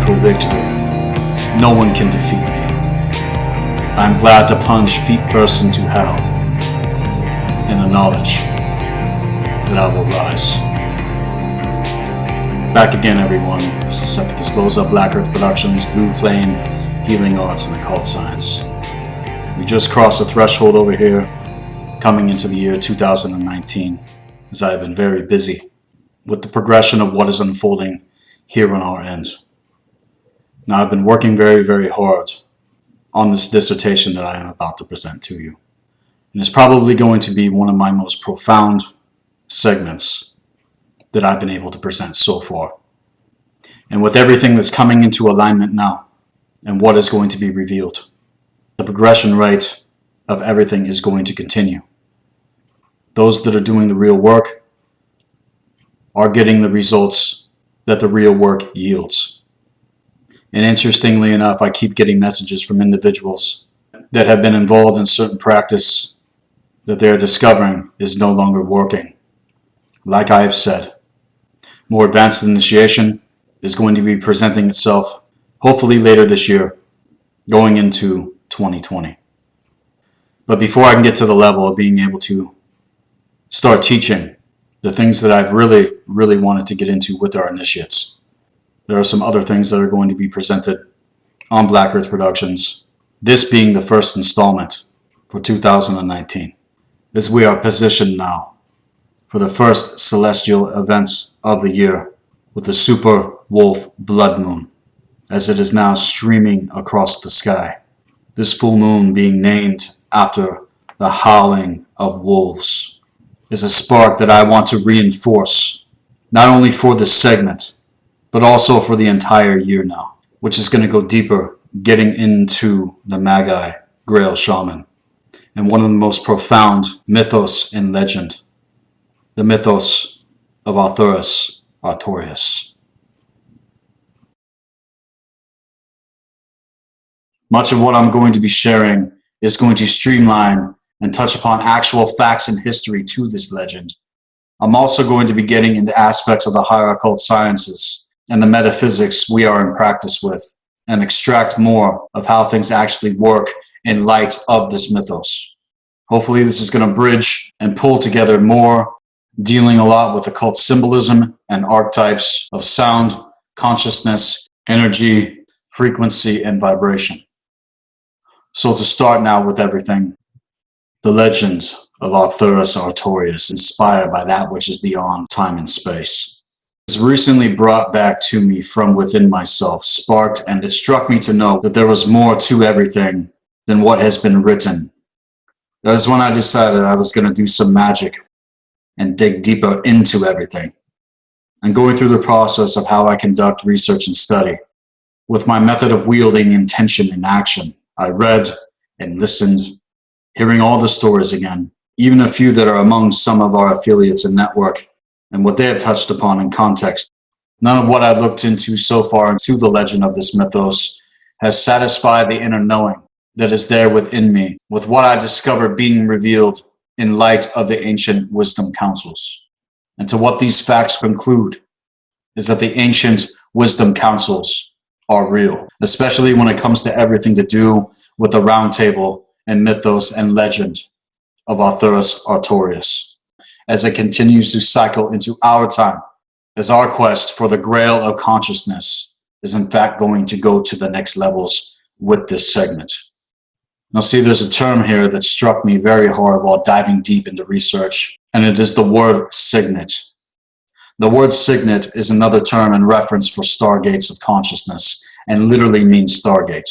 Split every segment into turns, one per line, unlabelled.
magical victory. No one can defeat me. I am glad to plunge feet first into hell, in the knowledge that I will rise. Back again, everyone. This is Sethikus Boza, Black Earth Productions, Blue Flame, Healing Arts, and Occult Science. We just crossed a threshold over here, coming into the year 2019, as I have been very busy with the progression of what is unfolding here on our end. Now, I've been working very, very hard on this dissertation that I am about to present to you. And it's probably going to be one of my most profound segments that I've been able to present so far. And with everything that's coming into alignment now, and what is going to be revealed, the progression rate of everything is going to continue. Those that are doing the real work are getting the results that the real work yields. And interestingly enough, I keep getting messages from individuals that have been involved in certain practice that they're discovering is no longer working. Like I have said, more advanced initiation is going to be presenting itself hopefully later this year, going into 2020. But before I can get to the level of being able to start teaching the things that I've really, really wanted to get into with our initiates, there are some other things that are going to be presented on Black Earth Productions, this being the first installment for 2019, as we are positioned now for the first celestial events of the year with the super wolf blood moon, as it is now streaming across the sky. This full moon, being named after the howling of wolves, is a spark that I want to reinforce, not only for this segment, but also for the entire year now, which is going to go deeper, getting into the Magi Grail Shaman, and one of the most profound mythos in legend, the Mythos of Arthurus-Artorius. Much of what I'm going to be sharing is going to streamline and touch upon actual facts and history to this legend. I'm also going to be getting into aspects of the higher occult sciences and the metaphysics we are in practice with, and extract more of how things actually work in light of this mythos. Hopefully this is going to bridge and pull together more, dealing a lot with occult symbolism and archetypes of sound, consciousness, energy, frequency, and vibration. So to start now with everything, the legend of Arthurus-Artorius, inspired by that which is beyond time and space, was recently brought back to me from within myself, sparked, and it struck me to know that there was more to everything than what has been written. That is when I decided I was going to do some magic and dig deeper into everything, and going through the process of how I conduct research and study. With my method of wielding intention in action, I read and listened, hearing all the stories again, even a few that are among some of our affiliates and network, and what they have touched upon in context. None of what I've looked into so far into the legend of this mythos has satisfied the inner knowing that is there within me, with what I discovered being revealed in light of the ancient wisdom councils. And to what these facts conclude is that the ancient wisdom councils are real, especially when it comes to everything to do with the round table and mythos and legend of Arthurus-Artorius, as it continues to cycle into our time, as our quest for the grail of consciousness is in fact going to go to the next levels with this segment. Now see, there's a term here that struck me very hard while diving deep into research, and it is the word signet. The word signet is another term in reference for stargates of consciousness, and literally means stargate.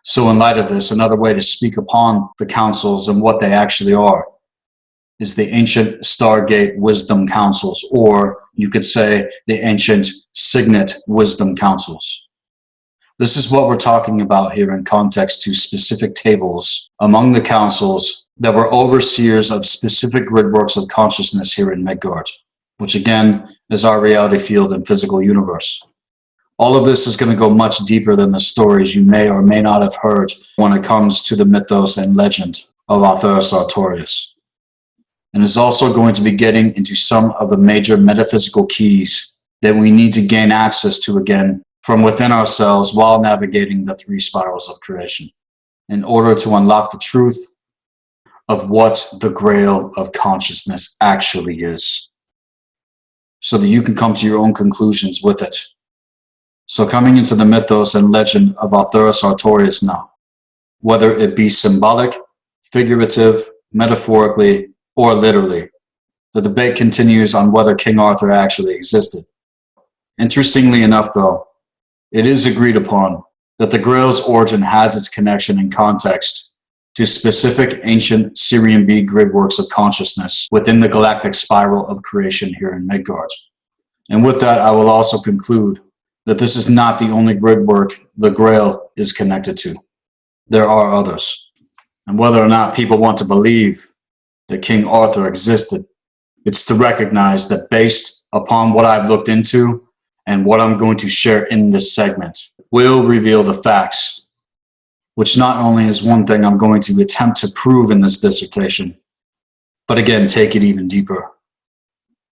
So in light of this, another way to speak upon the councils and what they actually are is the ancient Stargate Wisdom Councils, or you could say the ancient Signet Wisdom Councils. This is what we're talking about here in context to specific tables among the councils that were overseers of specific gridworks of consciousness here in Midgard, which again is our reality field and physical universe. All of this is going to go much deeper than the stories you may or may not have heard when it comes to the mythos and legend of Arthurus-Artorius. And is also going to be getting into some of the major metaphysical keys that we need to gain access to again from within ourselves while navigating the three spirals of creation in order to unlock the truth of what the Grail of consciousness actually is, so that you can come to your own conclusions with it. So coming into the mythos and legend of Arthurus-Artorius now, whether it be symbolic, figurative, metaphorically, or literally, the debate continues on whether King Arthur actually existed. Interestingly enough, though, it is agreed upon that the Grail's origin has its connection and context to specific ancient Syrian B grid works of consciousness within the galactic spiral of creation here in Midgard. And with that, I will also conclude that this is not the only grid work the Grail is connected to. There are others. And whether or not people want to believe that King Arthur existed, it's to recognize that based upon what I've looked into and what I'm going to share in this segment will reveal the facts, which not only is one thing I'm going to attempt to prove in this dissertation, but again, take it even deeper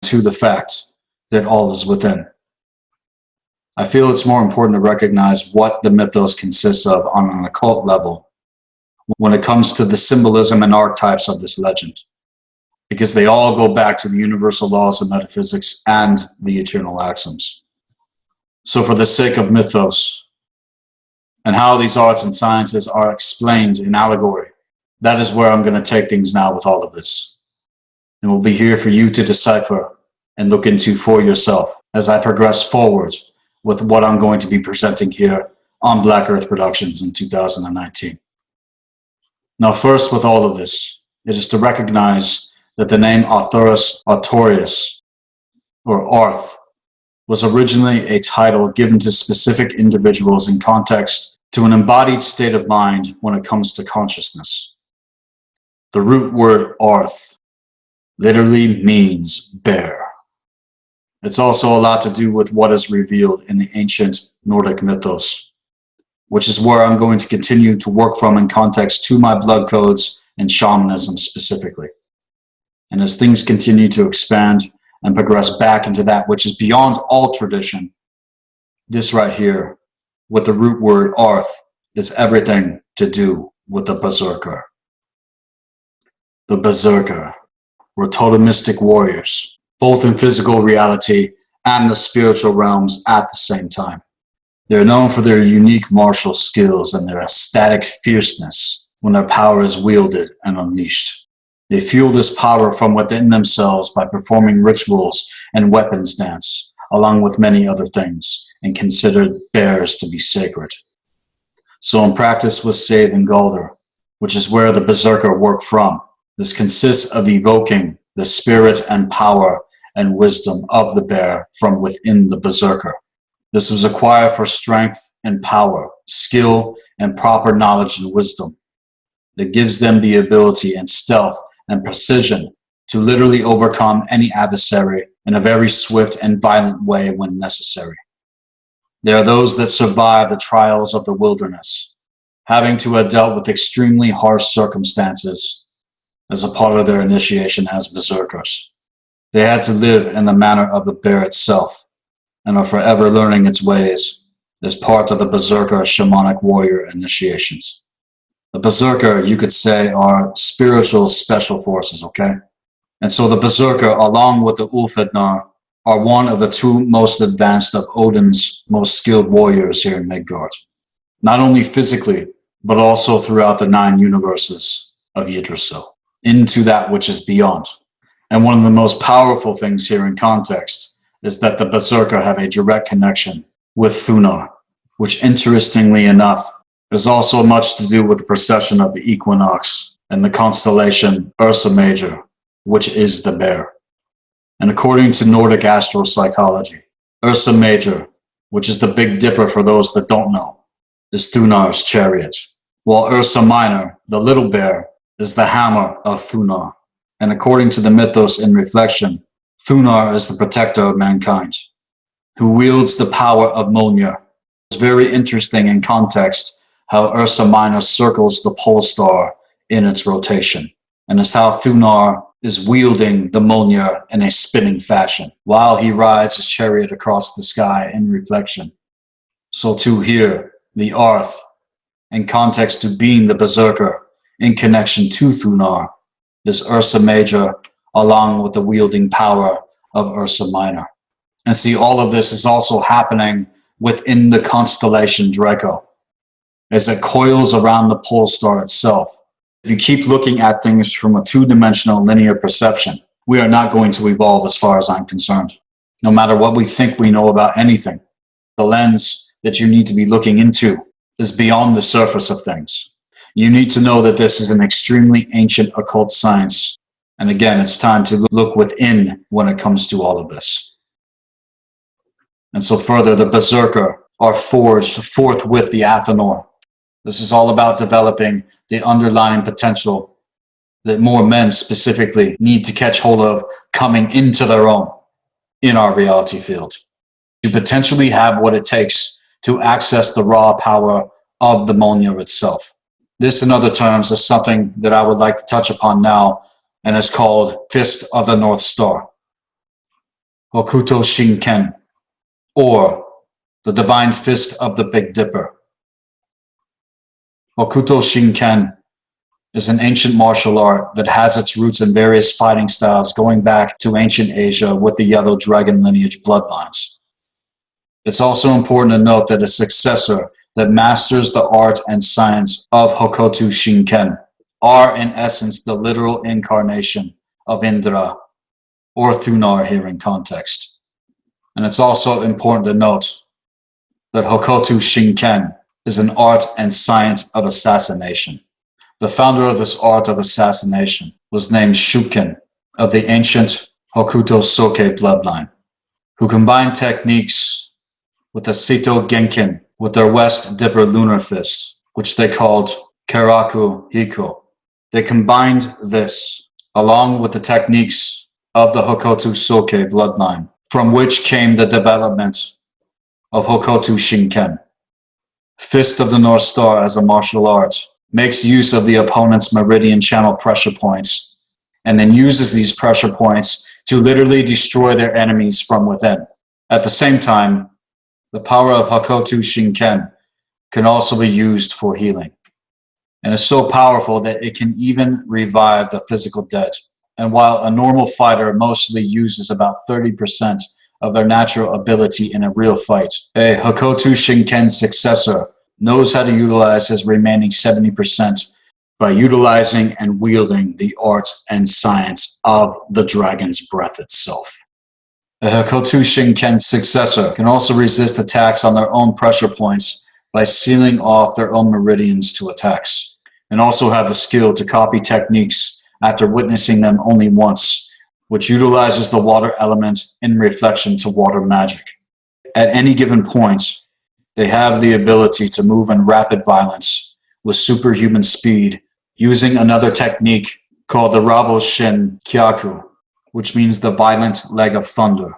to the fact that all is within. I feel it's more important to recognize what the mythos consists of on an occult level when it comes to the symbolism and archetypes of this legend, because they all go back to the universal laws of metaphysics and the eternal axioms. So for the sake of mythos and how these arts and sciences are explained in allegory, that is where I'm going to take things now with all of this. And we'll be here for you to decipher and look into for yourself as I progress forward with what I'm going to be presenting here on Black Earth Productions in 2019. Now, first with all of this, it is to recognize that the name Arthurus-Artorius, or Arth, was originally a title given to specific individuals in context to an embodied state of mind when it comes to consciousness. The root word Arth literally means bear. It's also a lot to do with what is revealed in the ancient Nordic mythos, which is where I'm going to continue to work from in context to my blood codes and shamanism specifically. And as things continue to expand and progress back into that which is beyond all tradition, this right here, with the root word Arth, is everything to do with the Berserker. The Berserker were totemistic warriors, both in physical reality and the spiritual realms at the same time. They're known for their unique martial skills and their ecstatic fierceness when their power is wielded and unleashed. They fuel this power from within themselves by performing rituals and weapons dance, along with many other things, and considered bears to be sacred. So in practice with Scythe and Galdr, which is where the Berserker work from, this consists of evoking the spirit and power and wisdom of the bear from within the Berserker. This was acquired for strength and power, skill and proper knowledge and wisdom. It gives them the ability and stealth and precision to literally overcome any adversary in a very swift and violent way when necessary. There are those that survive the trials of the wilderness, having to have dealt with extremely harsh circumstances as a part of their initiation as berserkers. They had to live in the manner of the bear itself and are forever learning its ways as part of the berserker shamanic warrior initiations. The Berserker, you could say, are spiritual special forces, okay? And so the Berserker, along with the Ulfhednar, are one of the two most advanced of Odin's most skilled warriors here in Midgard. Not only physically, but also throughout the 9 universes of Yggdrasil, into that which is beyond. And one of the most powerful things here in context is that the Berserker have a direct connection with Thunar, which interestingly enough there's also much to do with the precession of the equinox and the constellation Ursa Major, which is the bear. And according to Nordic astropsychology, Ursa Major, which is the Big Dipper for those that don't know, is Thunar's chariot, while Ursa Minor, the little bear, is the hammer of Thunar. And according to the mythos in reflection, Thunar is the protector of mankind, who wields the power of Mjolnir. It's very interesting in context how Ursa Minor circles the pole star in its rotation, and it's how Thunar is wielding the Mjolnir in a spinning fashion, while he rides his chariot across the sky in reflection. So too here, the Arth, in context to being the Berserker, in connection to Thunar, is Ursa Major, along with the wielding power of Ursa Minor. And see, all of this is also happening within the constellation Draco, as it coils around the pole star itself. If you keep looking at things from a two-dimensional linear perception, we are not going to evolve as far as I'm concerned. No matter what we think we know about anything, the lens that you need to be looking into is beyond the surface of things. You need to know that this is an extremely ancient occult science. And again, it's time to look within when it comes to all of this. And so further, the Berserker are forged forth with the Athanor. This is all about developing the underlying potential that more men specifically need to catch hold of coming into their own in our reality field. To potentially have what it takes to access the raw power of the Monier itself. This, in other terms, is something that I would like to touch upon now, and is called Fist of the North Star, Hokuto Shinken, or the Divine Fist of the Big Dipper. Hokuto Shinken is an ancient martial art that has its roots in various fighting styles going back to ancient Asia with the Yellow Dragon lineage bloodlines. It's also important to note that a successor that masters the art and science of Hokuto Shinken are in essence the literal incarnation of Indra, or Thunar here in context. And it's also important to note that Hokuto Shinken is an art and science of assassination. The founder of this art of assassination was named Shuken of the ancient Hokuto Soke bloodline, who combined techniques with the Seto Genkin with their West Dipper lunar fist, which they called Karaku Hiko. They combined this along with the techniques of the Hokuto Soke bloodline, from which came the development of Hokuto Shinken. Fist of the North Star as a martial art makes use of the opponent's meridian channel pressure points, and then uses these pressure points to literally destroy their enemies from within. At the same time, the power of Hokuto Shinken can also be used for healing, and is so powerful that it can even revive the physical dead. And while a normal fighter mostly uses about 30% of their natural ability in a real fight, a Hokuto Shinken successor knows how to utilize his remaining 70% by utilizing and wielding the art and science of the dragon's breath itself. A Hokuto Shinken successor can also resist attacks on their own pressure points by sealing off their own meridians to attacks, and also have the skill to copy techniques after witnessing them only once, which utilizes the water element in reflection to water magic. At any given point, they have the ability to move in rapid violence with superhuman speed using another technique called the Rabo Shin Kyaku, which means the violent leg of thunder.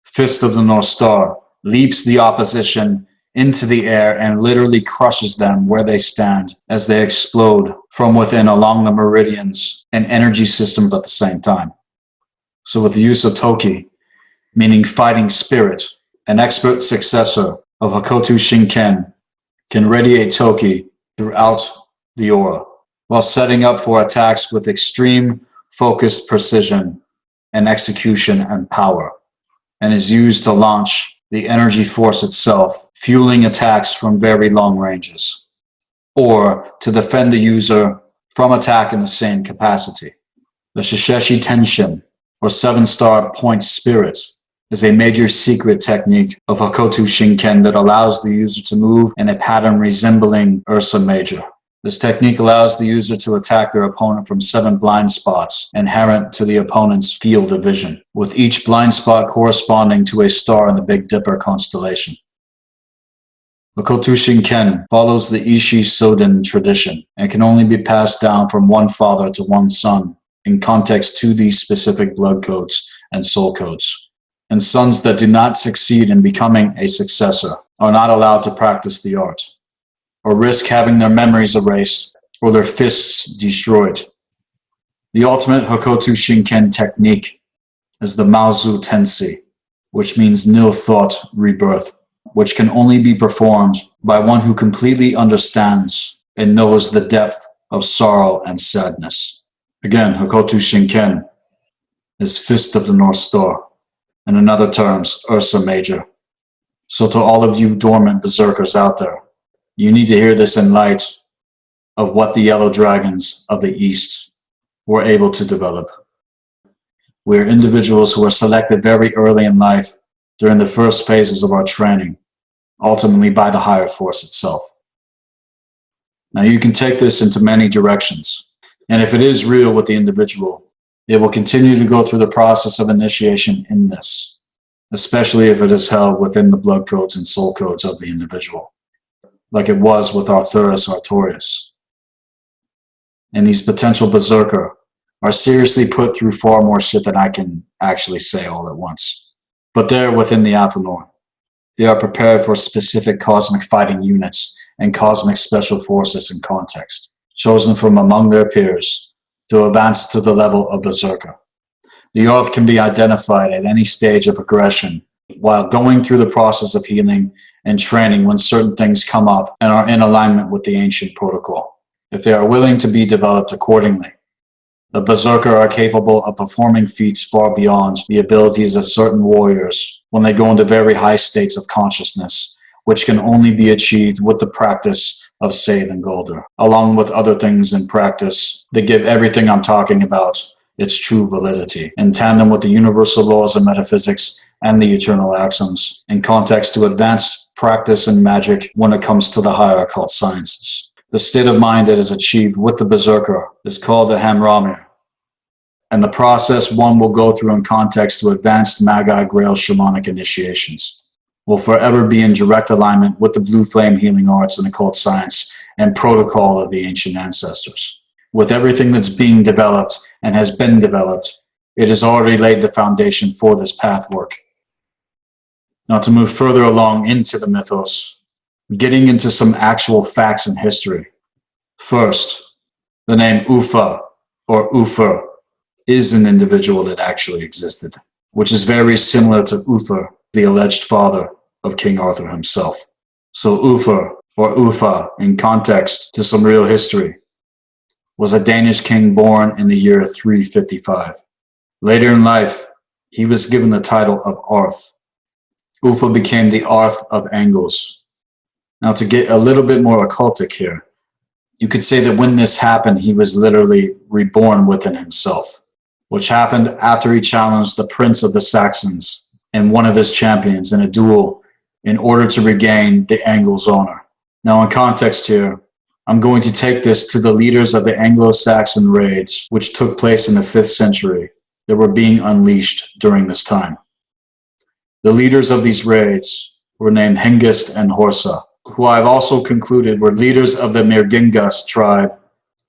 Fist of the North Star leaps the opposition into the air and literally crushes them where they stand as they explode from within along the meridians and energy systems at the same time. So with the use of Toki, meaning fighting spirit, an expert successor of Hokuto Shinken can radiate Toki throughout the aura, while setting up for attacks with extreme focused precision and execution and power, and is used to launch the energy force itself, fueling attacks from very long ranges, or to defend the user from attack in the same capacity. The Shisheshi Tenshin, or 7-star point spirit, is a major secret technique of Hokuto Shinken that allows the user to move in a pattern resembling Ursa Major. This technique allows the user to attack their opponent from 7 blind spots inherent to the opponent's field of vision, with each blind spot corresponding to a star in the Big Dipper constellation. Hokuto Shinken follows the Ishi Soden tradition and can only be passed down from one father to one son in context to these specific blood codes and soul codes. And sons that do not succeed in becoming a successor are not allowed to practice the art, or risk having their memories erased or their fists destroyed. The ultimate Hokuto Shinken technique is the Maozu Tensi, which means nil thought rebirth. which can only be performed by one who completely understands and knows the depth of sorrow and sadness. Again, Hakotu Shinken is Fist of the North Star, and in other terms, Ursa Major. So to all of you dormant berserkers out there, you need to hear this in light of what the yellow dragons of the East were able to develop. We are individuals who are selected very early in life during the first phases of our training, ultimately by the higher force itself. Now you can take this into many directions, and if it is real with the individual, it will continue to go through the process of initiation in this, especially if it is held within the blood codes and soul codes of the individual, like it was with Arthurus-Artorius. And these potential berserker are seriously put through far more shit than I can actually say all at once. But they're within the Athanor. They are prepared for specific cosmic fighting units and cosmic special forces in context, chosen from among their peers to advance to the level of berserker. The Earth can be identified at any stage of progression while going through the process of healing and training when certain things come up and are in alignment with the ancient protocol, if they are willing to be developed accordingly. The berserker are capable of performing feats far beyond the abilities of certain warriors when they go into very high states of consciousness, which can only be achieved with the practice of Scythe and Golder, along with other things in practice that give everything I'm talking about its true validity, in tandem with the universal laws of metaphysics and the eternal axioms, in context to advanced practice and magic when it comes to the higher occult sciences. The state of mind that is achieved with the berserker is called the Hamramir, and the process one will go through in context to advanced Magi Grail Shamanic initiations will forever be in direct alignment with the blue flame healing arts and occult science and protocol of the ancient ancestors. With everything that's being developed and has been developed, it has already laid the foundation for this path work. Now to move further along into the mythos, getting into some actual facts and history. First, the name Ufa or Ufur is an individual that actually existed, which is very similar to Uther, the alleged father of King Arthur himself. So Ufur or Ufa, in context to some real history, was a Danish king born in the year 355. Later in life, he was given the title of Arth. Ufa became the Arth of Angles. Now to get a little bit more occultic here, you could say that when this happened, he was literally reborn within himself, which happened after he challenged the Prince of the Saxons and one of his champions in a duel in order to regain the Angles' honor. Now in context here, I'm going to take this to the leaders of the Anglo-Saxon raids, which took place in the 5th century, that were being unleashed during this time. The leaders of these raids were named Hengist and Horsa, who I've also concluded were leaders of the Mirgingas tribe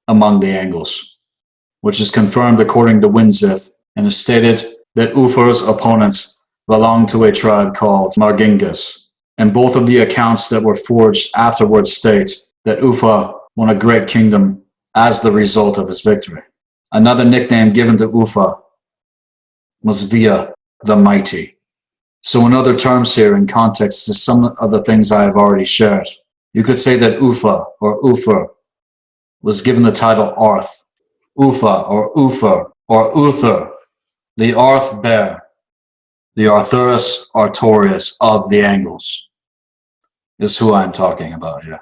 among the Angles, which is confirmed according to Winzith, and is stated that Ufur's opponents belonged to a tribe called Margingas, and both of the accounts that were forged afterwards state that Ufa won a great kingdom as the result of his victory. Another nickname given to Ufa was Via the Mighty. So in other terms here, in context to some of the things I have already shared, you could say that Ufa or Ufur was given the title Arth. Ufa or Ufur or Uther, the Arth bear, the Arthurus-Artorius of the Angles, is who I'm talking about here.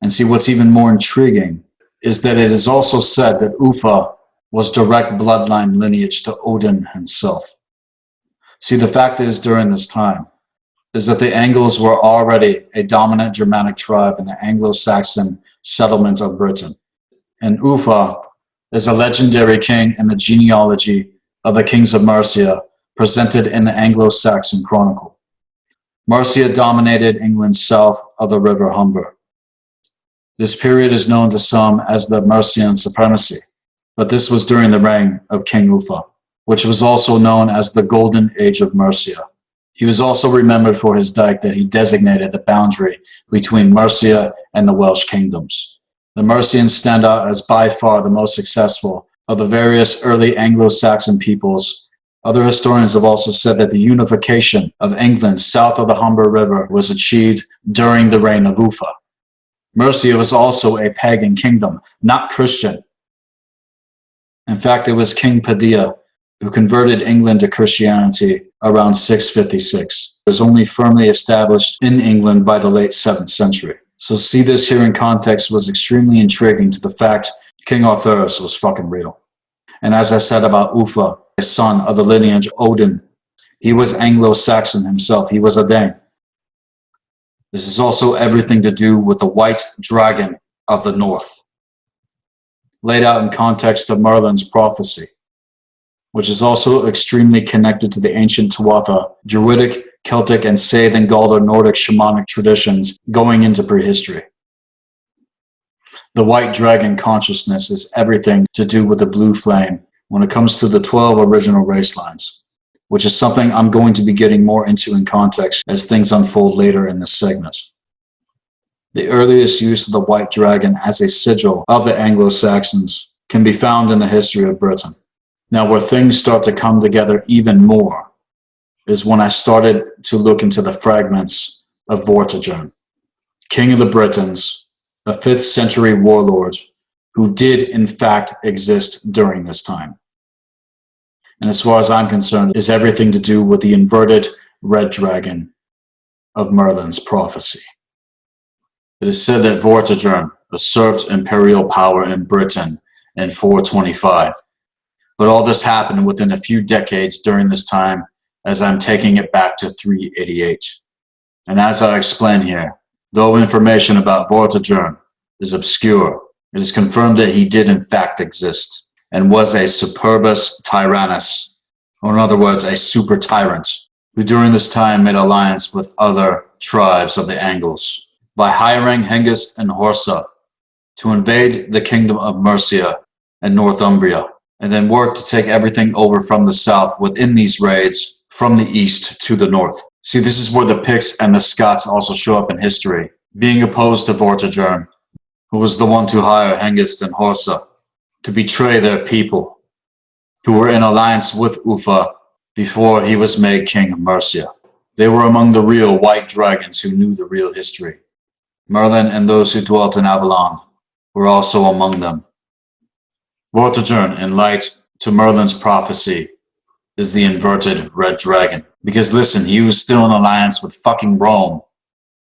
And see, what's even more intriguing is that it is also said that Ufa was direct bloodline lineage to Odin himself. See, the fact is, during this time, is that the Angles were already a dominant Germanic tribe in the Anglo-Saxon settlement of Britain. And Ufa is a legendary king in the genealogy of the kings of Mercia, presented in the Anglo-Saxon Chronicle. Mercia dominated England south of the River Humber. This period is known to some as the Mercian Supremacy, but this was during the reign of King Ufa, which was also known as the Golden Age of Mercia. He was also remembered for his dike that he designated the boundary between Mercia and the Welsh kingdoms. The Mercians stand out as by far the most successful of the various early Anglo-Saxon peoples Other historians have also said that the unification of England south of the Humber River was achieved during the reign of Ufa. Mercia was also a pagan kingdom, not Christian. In fact, it was King Padilla who converted England to Christianity around 656. It was only firmly established in England by the late 7th century. So see this here in context was extremely intriguing to the fact King Arthurus was fucking real. And as I said about Ufa, a son of the lineage Odin, he was Anglo-Saxon himself. He was a Dane. This is also everything to do with the white dragon of the north, laid out in context of Merlin's prophecy, which is also extremely connected to the ancient Tuatha, Druidic, Celtic, and Scythe and Gaul Nordic shamanic traditions going into prehistory. The white dragon consciousness is everything to do with the blue flame when it comes to the 12 original race lines, which is something I'm going to be getting more into in context as things unfold later in this segment. The earliest use of the white dragon as a sigil of the Anglo-Saxons can be found in the history of Britain. Now, where things start to come together even more is when I started to look into the fragments of Vortigern, King of the Britons, a 5th century warlord who did in fact exist during this time. And as far as I'm concerned, is everything to do with the inverted red dragon of Merlin's prophecy. It is said that Vortigern usurped imperial power in Britain in 425. But all this happened within a few decades during this time, as I'm taking it back to 388. And as I explain here, though information about Vortigern is obscure, it is confirmed that he did in fact exist and was a superbus tyrannus, or in other words, a super tyrant, who during this time made alliance with other tribes of the Angles by hiring Hengist and Horsa to invade the kingdom of Mercia and Northumbria, and then work to take everything over from the south within these raids from the east to the north. See, this is where the Picts and the Scots also show up in history, being opposed to Vortigern, who was the one to hire Hengist and Horsa to betray their people, who were in alliance with Ufa before he was made king of Mercia. They were among the real white dragons who knew the real history. Merlin and those who dwelt in Avalon were also among them. Vortigern, in light to Merlin's prophecy, is the inverted red dragon. Because listen, he was still in alliance with fucking Rome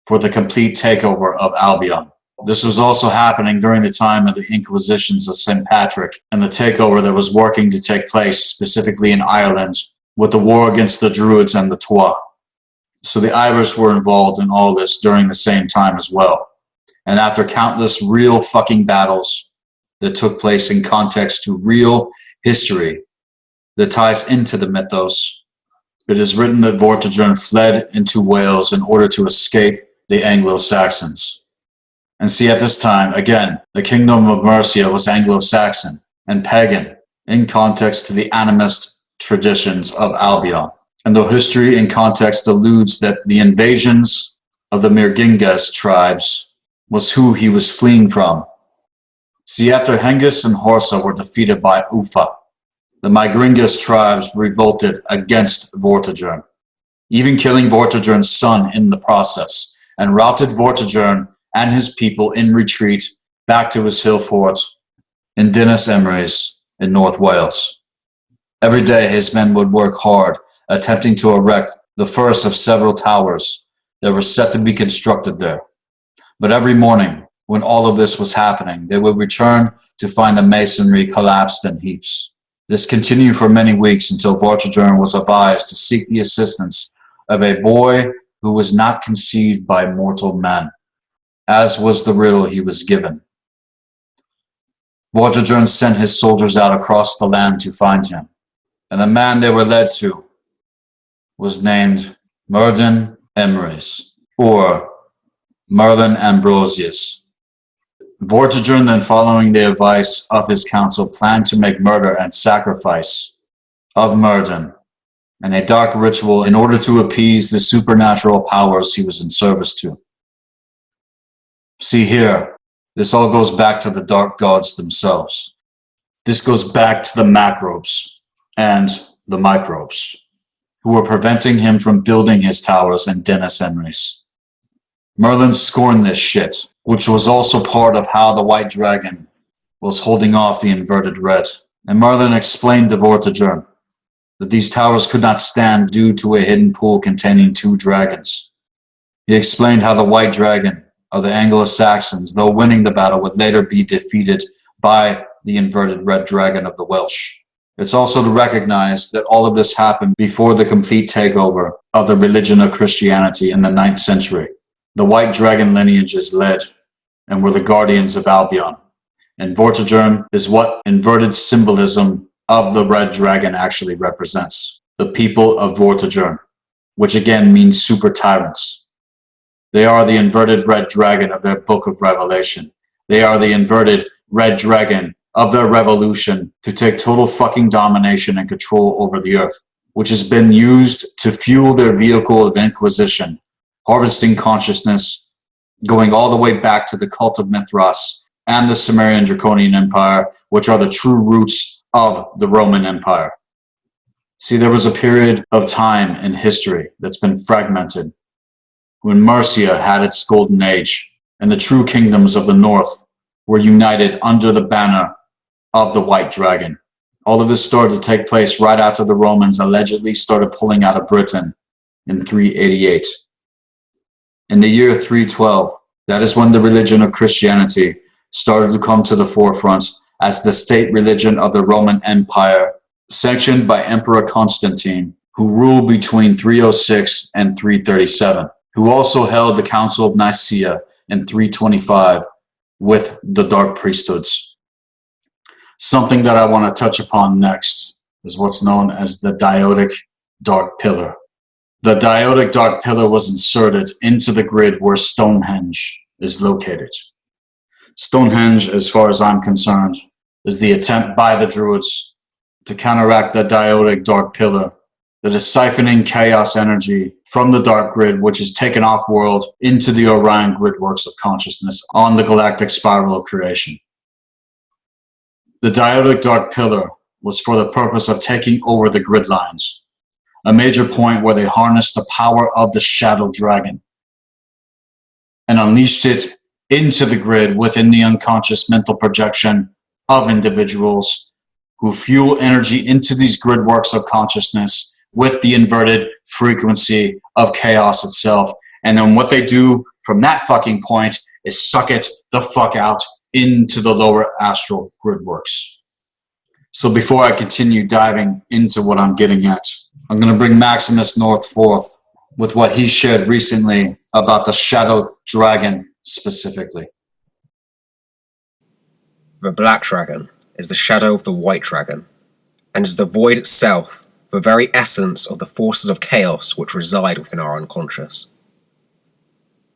for the complete takeover of Albion. This was also happening during the time of the Inquisitions of St. Patrick and the takeover that was working to take place specifically in Ireland with the war against the Druids and the Twa. So the Irish were involved in all this during the same time as well. And after countless real fucking battles that took place in context to real history that ties into the mythos, it is written that Vortigern fled into Wales in order to escape the Anglo-Saxons. And see, at this time, again, the kingdom of Mercia was Anglo-Saxon and pagan in context to the animist traditions of Albion. And though history in context alludes that the invasions of the Mirgingas tribes was who he was fleeing from. See, after Hengist and Horsa were defeated by Ufa, the Migringas tribes revolted against Vortigern, even killing Vortigern's son in the process, and routed Vortigern and his people in retreat back to his hill fort in Dinas Emrys in North Wales. Every day his men would work hard, attempting to erect the first of several towers that were set to be constructed there. But every morning, when all of this was happening, they would return to find the masonry collapsed in heaps. This continued for many weeks until Vortigern was advised to seek the assistance of a boy who was not conceived by mortal man, as was the riddle he was given. Vortigern sent his soldiers out across the land to find him, and the man they were led to was named Merlin Emrys, or Merlin Ambrosius. Vortigern, then following the advice of his council, planned to make murder and sacrifice of Merlin and a dark ritual in order to appease the supernatural powers he was in service to. See here, this all goes back to the dark gods themselves. This goes back to the macrobes and the microbes, who were preventing him from building his towers and Dennis Henry's. Merlin scorned this shit, which was also part of how the White Dragon was holding off the inverted red. And Merlin explained to Vortigern that these towers could not stand due to a hidden pool containing 2 dragons. He explained how the White Dragon of the Anglo-Saxons, though winning the battle, would later be defeated by the inverted red dragon of the Welsh. It's also to recognize that all of this happened before the complete takeover of the religion of Christianity in the 9th century. The White Dragon lineages led and were the guardians of Albion. And Vortigern is what inverted symbolism of the red dragon actually represents. The people of Vortigern, which again means super tyrants. They are the inverted red dragon of their book of Revelation. They are the inverted red dragon of their revolution to take total fucking domination and control over the earth, which has been used to fuel their vehicle of inquisition, harvesting consciousness, going all the way back to the cult of Mithras and the Sumerian Draconian Empire, which are the true roots of the Roman Empire. See, there was a period of time in history that's been fragmented when Mercia had its golden age and the true kingdoms of the north were united under the banner of the White Dragon. All of this started to take place right after the Romans allegedly started pulling out of Britain in 388. In the year 312, that is when the religion of Christianity started to come to the forefront as the state religion of the Roman Empire, sanctioned by Emperor Constantine, who ruled between 306 and 337, who also held the Council of Nicaea in 325 with the Dark Priesthoods. Something that I want to touch upon next is what's known as the Diotic Dark Pillar. The Diotic Dark Pillar was inserted into the grid where Stonehenge is located. Stonehenge, as far as I'm concerned, is the attempt by the Druids to counteract the Diotic Dark Pillar that is siphoning chaos energy from the dark grid, which is taken off-world into the Orion grid works of consciousness on the galactic spiral of creation. The Diotic Dark Pillar was for the purpose of taking over the grid lines, a major point where they harnessed the power of the Shadow Dragon and unleashed it into the grid within the unconscious mental projection of individuals who fuel energy into these grid works of consciousness with the inverted frequency of chaos itself. And then what they do from that fucking point is suck it the fuck out into the lower astral grid works. So before I continue diving into what I'm getting at, I'm going to bring Maximus North forth with what he shared recently about the Shadow Dragon specifically.
The Black Dragon is the shadow of the White Dragon, and is the void itself, the very essence of the forces of chaos which reside within our unconscious.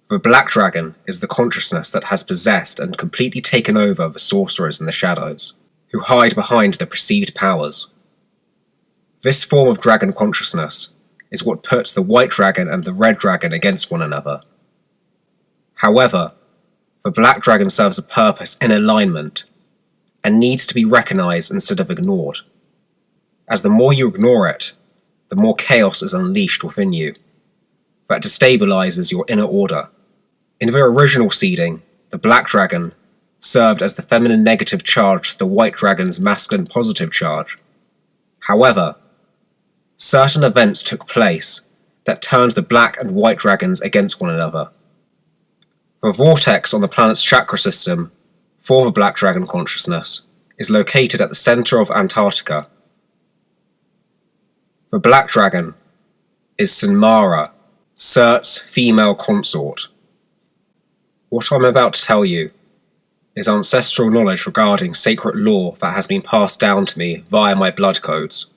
The Black Dragon is the consciousness that has possessed and completely taken over the sorcerers in the shadows, who hide behind the perceived powers. This form of dragon consciousness is what puts the White Dragon and the Red Dragon against one another. However, the Black Dragon serves a purpose in alignment, and needs to be recognized instead of ignored, as the more you ignore it, the more chaos is unleashed within you, that destabilizes your inner order. In the original seeding, the Black Dragon served as the feminine negative charge to the White Dragon's masculine positive charge. However, certain events took place that turned the Black and White Dragons against one another. The vortex on the planet's chakra system for the Black Dragon consciousness is located at the center of Antarctica. The Black Dragon is Sinmara, Surt's female consort. What I'm about to tell you is ancestral knowledge regarding sacred lore that has been passed down to me via my blood codes.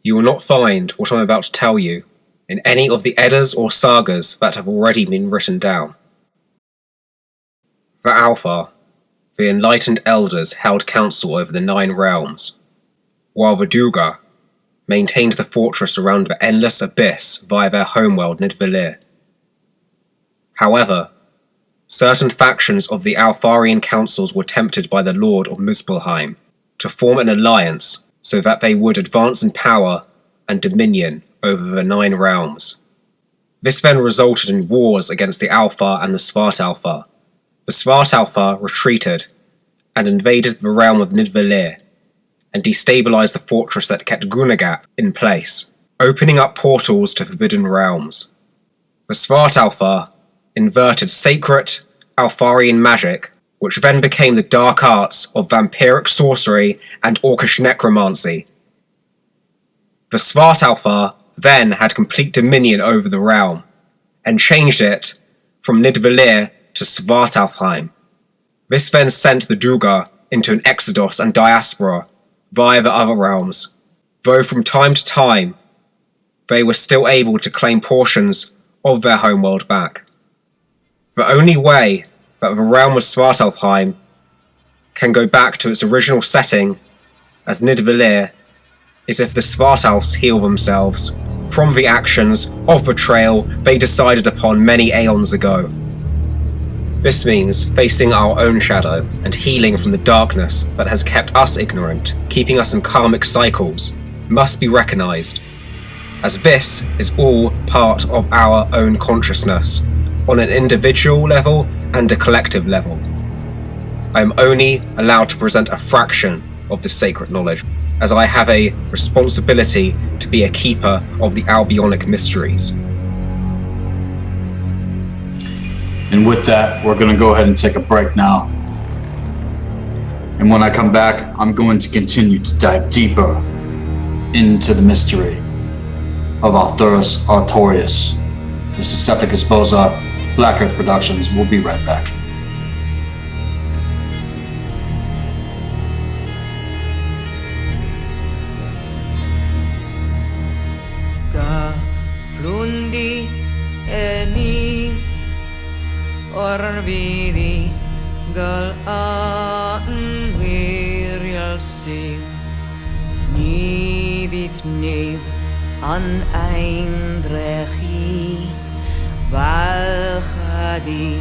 You will not find what I'm about to tell you in any of the Eddas or sagas that have already been written down. The Alpha, the enlightened elders held council over the 9 realms, while the Duga maintained the fortress around the endless abyss via their homeworld Nidvalir. However, certain factions of the Alfarian councils were tempted by the Lord of Muspelheim to form an alliance so that they would advance in power and dominion over the 9 realms. This then resulted in wars against the Alpha and the Svartalfa. The Svartalfa retreated and invaded the realm of Nidvalir and destabilized the fortress that kept Gunagap in place, opening up portals to forbidden realms. The Svartalfa inverted sacred Alfarian magic, which then became the dark arts of vampiric sorcery and orcish necromancy. The Svartalfa then had complete dominion over the realm, and changed it from Nidvalir to Svartalfheim. This then sent the Duga into an exodus and diaspora via the other realms, though from time to time they were still able to claim portions of their homeworld back. The only way that the realm of Svartalfheim can go back to its original setting as Nidvalir is if the Svartalfs heal themselves from the actions of betrayal they decided upon many aeons ago. This means facing our own shadow and healing from the darkness that has kept us ignorant, keeping us in karmic cycles, must be recognised, as this is all part of our own consciousness, on an individual level and a collective level. I am only allowed to present a fraction of this sacred knowledge, as I have a responsibility to be a keeper of the Albionic mysteries.
And with that, we're going to go ahead and take a break now. And when I come back, I'm going to continue to dive deeper into the mystery of Arthurus-Artorius. This is Sethikus Boza, Black Earth Productions. We'll be right back.
Flundi eni orvidi gal an wirial sing ni vitneb an eindrechi valchadi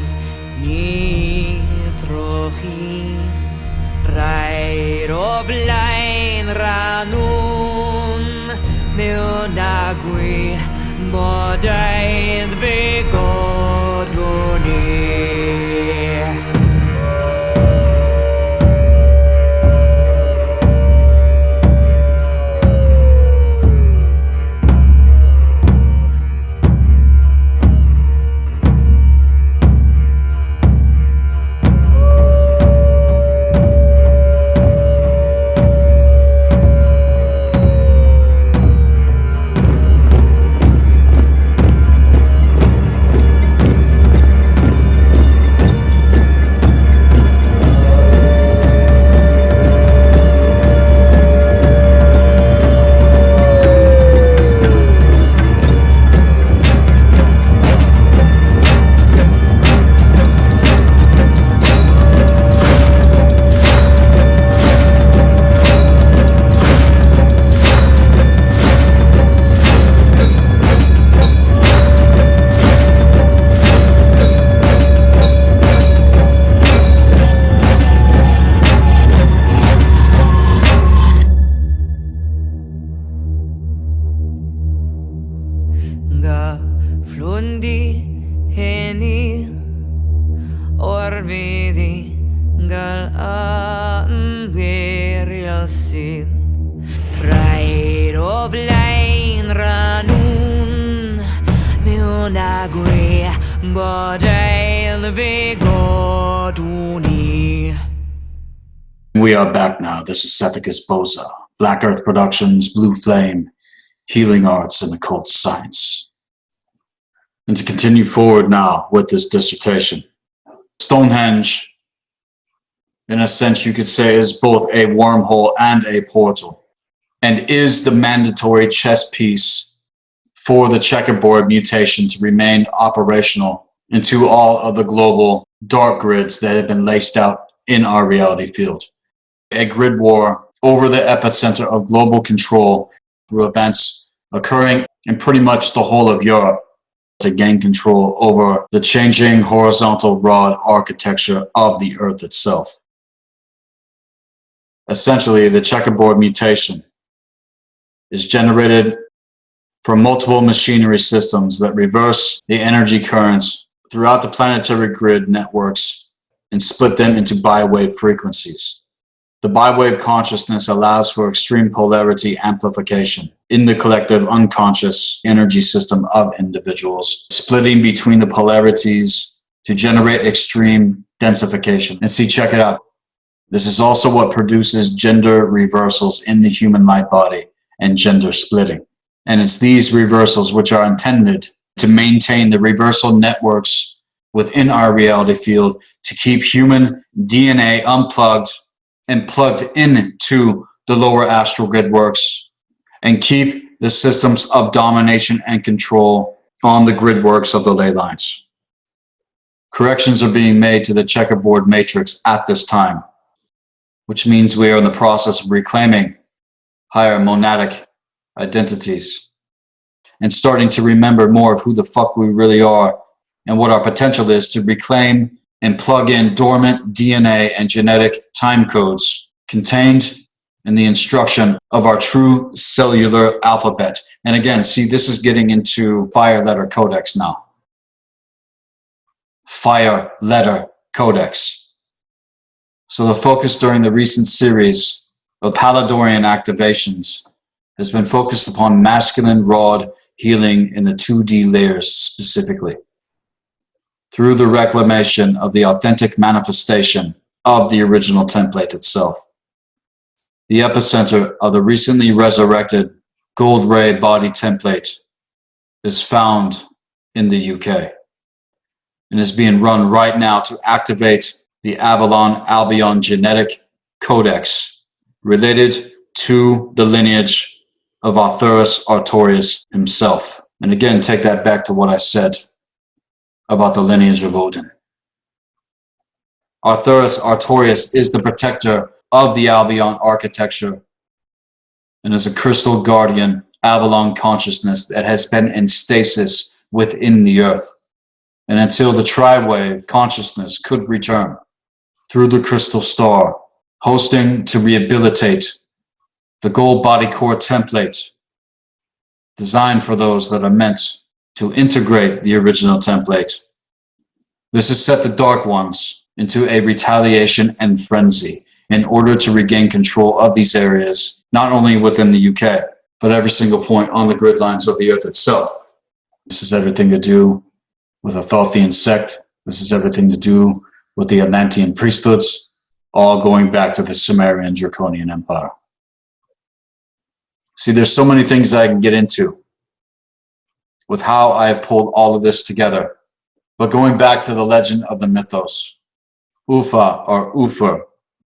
ni trochi raid of line ranun meonagui Mordred begoduni.
We are back now. This is Sethikus Boza, Black Earth Productions, Blue Flame, Healing Arts, and Occult Science. And to continue forward now with this dissertation, Stonehenge, in a sense you could say, is both a wormhole and a portal, and is the mandatory chess piece for the checkerboard mutation to remain operational into all of the global dark grids that have been laced out in our reality field. A grid war over the epicenter of global control through events occurring in pretty much the whole of Europe to gain control over the changing horizontal rod architecture of the Earth itself. Essentially, the checkerboard mutation is generated from multiple machinery systems that reverse the energy currents throughout the planetary grid networks and split them into bi-wave frequencies. The bi-wave consciousness allows for extreme polarity amplification in the collective unconscious energy system of individuals, splitting between the polarities to generate extreme densification. And see, check it out. This is also what produces gender reversals in the human light body and gender splitting. And it's these reversals which are intended to maintain the reversal networks within our reality field to keep human DNA unplugged and plugged into the lower astral grid works and keep the systems of domination and control on the grid works of the ley lines. Corrections are being made to the checkerboard matrix at this time, which means we are in the process of reclaiming higher monadic identities and starting to remember more of who the fuck we really are and what our potential is to reclaim and plug in dormant DNA and genetic time codes contained in the instruction of our true cellular alphabet. And again, see, this is getting into fire letter codex now. Fire letter codex. So the focus during the recent series of Paladorian activations has been focused upon masculine rod healing in the 2D layers specifically, through the reclamation of the authentic manifestation of the original template itself. The epicenter of the recently resurrected gold ray body template is found in the UK and is being run right now to activate the Avalon Albion genetic codex related to the lineage of Arthurus-Artorius himself. And again, take that back to what I said about the lineage of Odin. Arthurus-Artorius is the protector of the Albion architecture and is a crystal guardian Avalon consciousness that has been in stasis within the earth. And until the tri-wave consciousness could return through the crystal star, hosting to rehabilitate the gold body core template designed for those that are meant to integrate the original template. This has set the Dark Ones into a retaliation and frenzy in order to regain control of these areas, not only within the UK, but every single point on the grid lines of the Earth itself. This has everything to do with a Thothian sect. This has everything to do with the Atlantean priesthoods, all going back to the Sumerian Draconian Empire. See, there's so many things that I can get into with how I have pulled all of this together. But going back to the legend of the mythos, Ufa or Ufur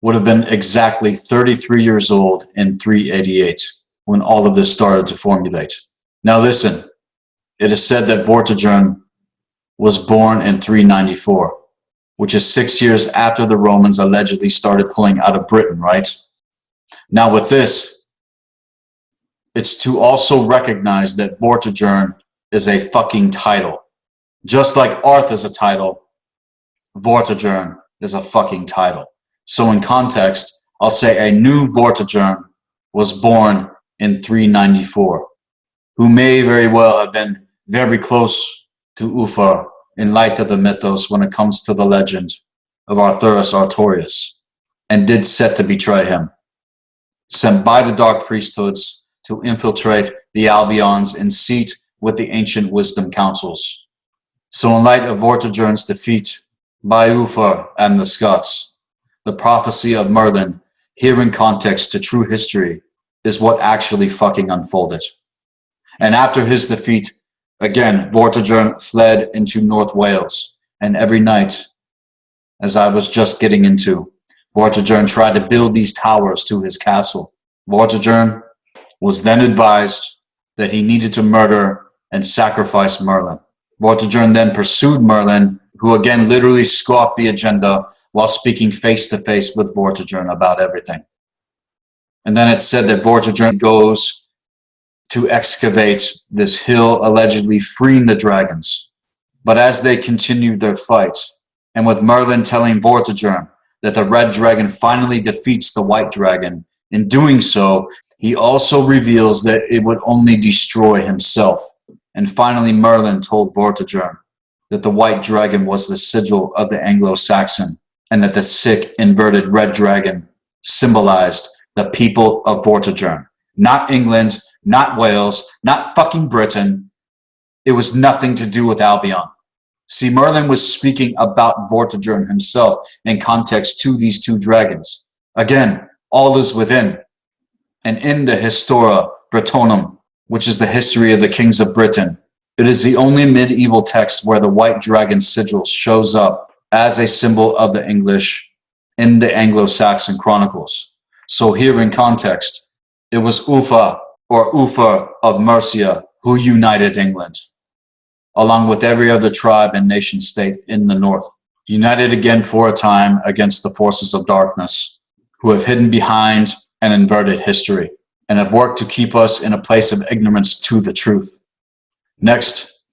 would have been exactly 33 years old in 388 when all of this started to formulate. Now listen, it is said that Vortigern was born in 394, which is 6 years after the Romans allegedly started pulling out of Britain, right? Now with this, it's to also recognize that Vortigern is a fucking title. Just like Arth is a title, Vortigern is a fucking title. So in context, I'll say a new Vortigern was born in 394, who may very well have been very close to Ufar in light of the mythos when it comes to the legend of Arthurus-Artorius, and did set to betray him, sent by the dark priesthoods to infiltrate the Albions and seat with the ancient wisdom councils. So in light of Vortigern's defeat by Ufar and the Scots, the prophecy of Merlin, here in context to true history, is what actually fucking unfolded. And after his defeat, again, Vortigern fled into North Wales, and every night, as I was just getting into, Vortigern tried to build these towers to his castle. Vortigern was then advised that he needed to murder and sacrifice Merlin. Vortigern then pursued Merlin, who again literally scoffed the agenda while speaking face-to-face with Vortigern about everything. And then it's said that Vortigern goes to excavate this hill, allegedly freeing the dragons. But as they continued their fight, and with Merlin telling Vortigern that the red dragon finally defeats the white dragon, in doing so, He also reveals that it would only destroy himself. And finally, Merlin told Vortigern that the white dragon was the sigil of the Anglo-Saxon, and that the sick, inverted red dragon symbolized the people of Vortigern. Not England, not Wales, not fucking Britain. It was nothing to do with Albion. See, Merlin was speaking about Vortigern himself in context to these two dragons. Again, all is within. And in the Historia Brittonum, which is the history of the kings of Britain, it is the only medieval text where the white dragon sigil shows up as a symbol of the English in the Anglo-Saxon chronicles. So here in context, it was Ufa or Ufa of Mercia who united England, along with every other tribe and nation state in the north, united again for a time against the forces of darkness, who have hidden behind an inverted history, and have worked to keep us in a place of ignorance to the truth. Next,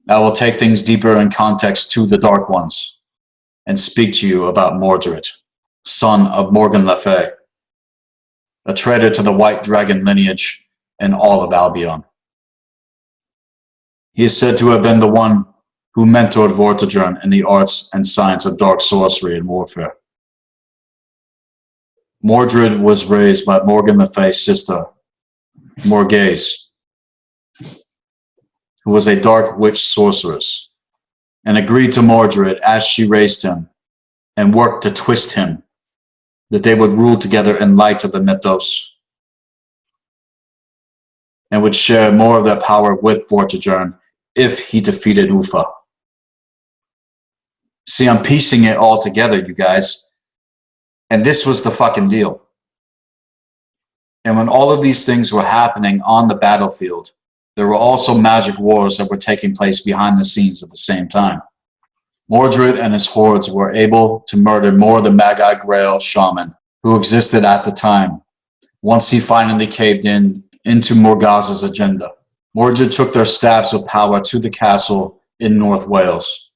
I will take things deeper in context to the Dark Ones, and speak to you about Mordred, son of Morgan Le Fay, a traitor to the White Dragon lineage and all of Albion. He is said to have been the one who mentored Vortigern in the arts and science of dark sorcery and warfare. Mordred was raised by Morgan Le Fay's sister, Morgase, who was a dark witch sorceress, and agreed to Mordred as she raised him and worked to twist him, that they would rule together in light of the mythos and would share more of their power with Vortigern if he defeated Ufa. See, I'm piecing it all together, you guys. And this was the fucking deal. And when all of these things were happening on the battlefield, there were also magic wars that were taking place behind the scenes at the same time. Mordred and his hordes were able to murder more of the Magi Grail Shaman who existed at the time, once he finally caved into Morgase's agenda. Mordred took their staffs of power to the castle in North Wales,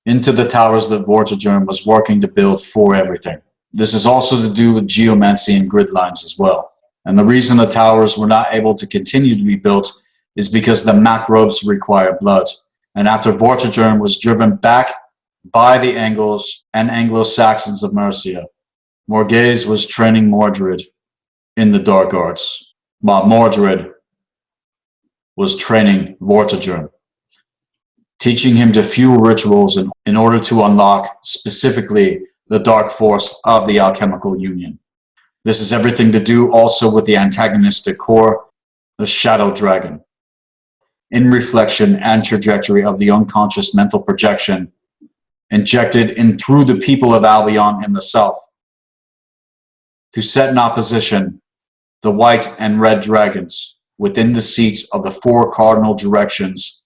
into the towers that Vortigern was working to build for everything. This is also to do with geomancy and grid lines as well. And the reason the towers were not able to continue to be built is because the macrobes require blood. And after Vortigern was driven back by the Angles and Anglo-Saxons of Mercia, Morgase was training Mordred in the dark arts, while Mordred was training Vortigern, teaching him to fuel rituals in order to unlock specifically the dark force of the alchemical union. This has everything to do also with the antagonistic core, the shadow dragon, in reflection and trajectory of the unconscious mental projection injected in through the people of Albion in the south, to set in opposition the white and red dragons within the seats of the four cardinal directions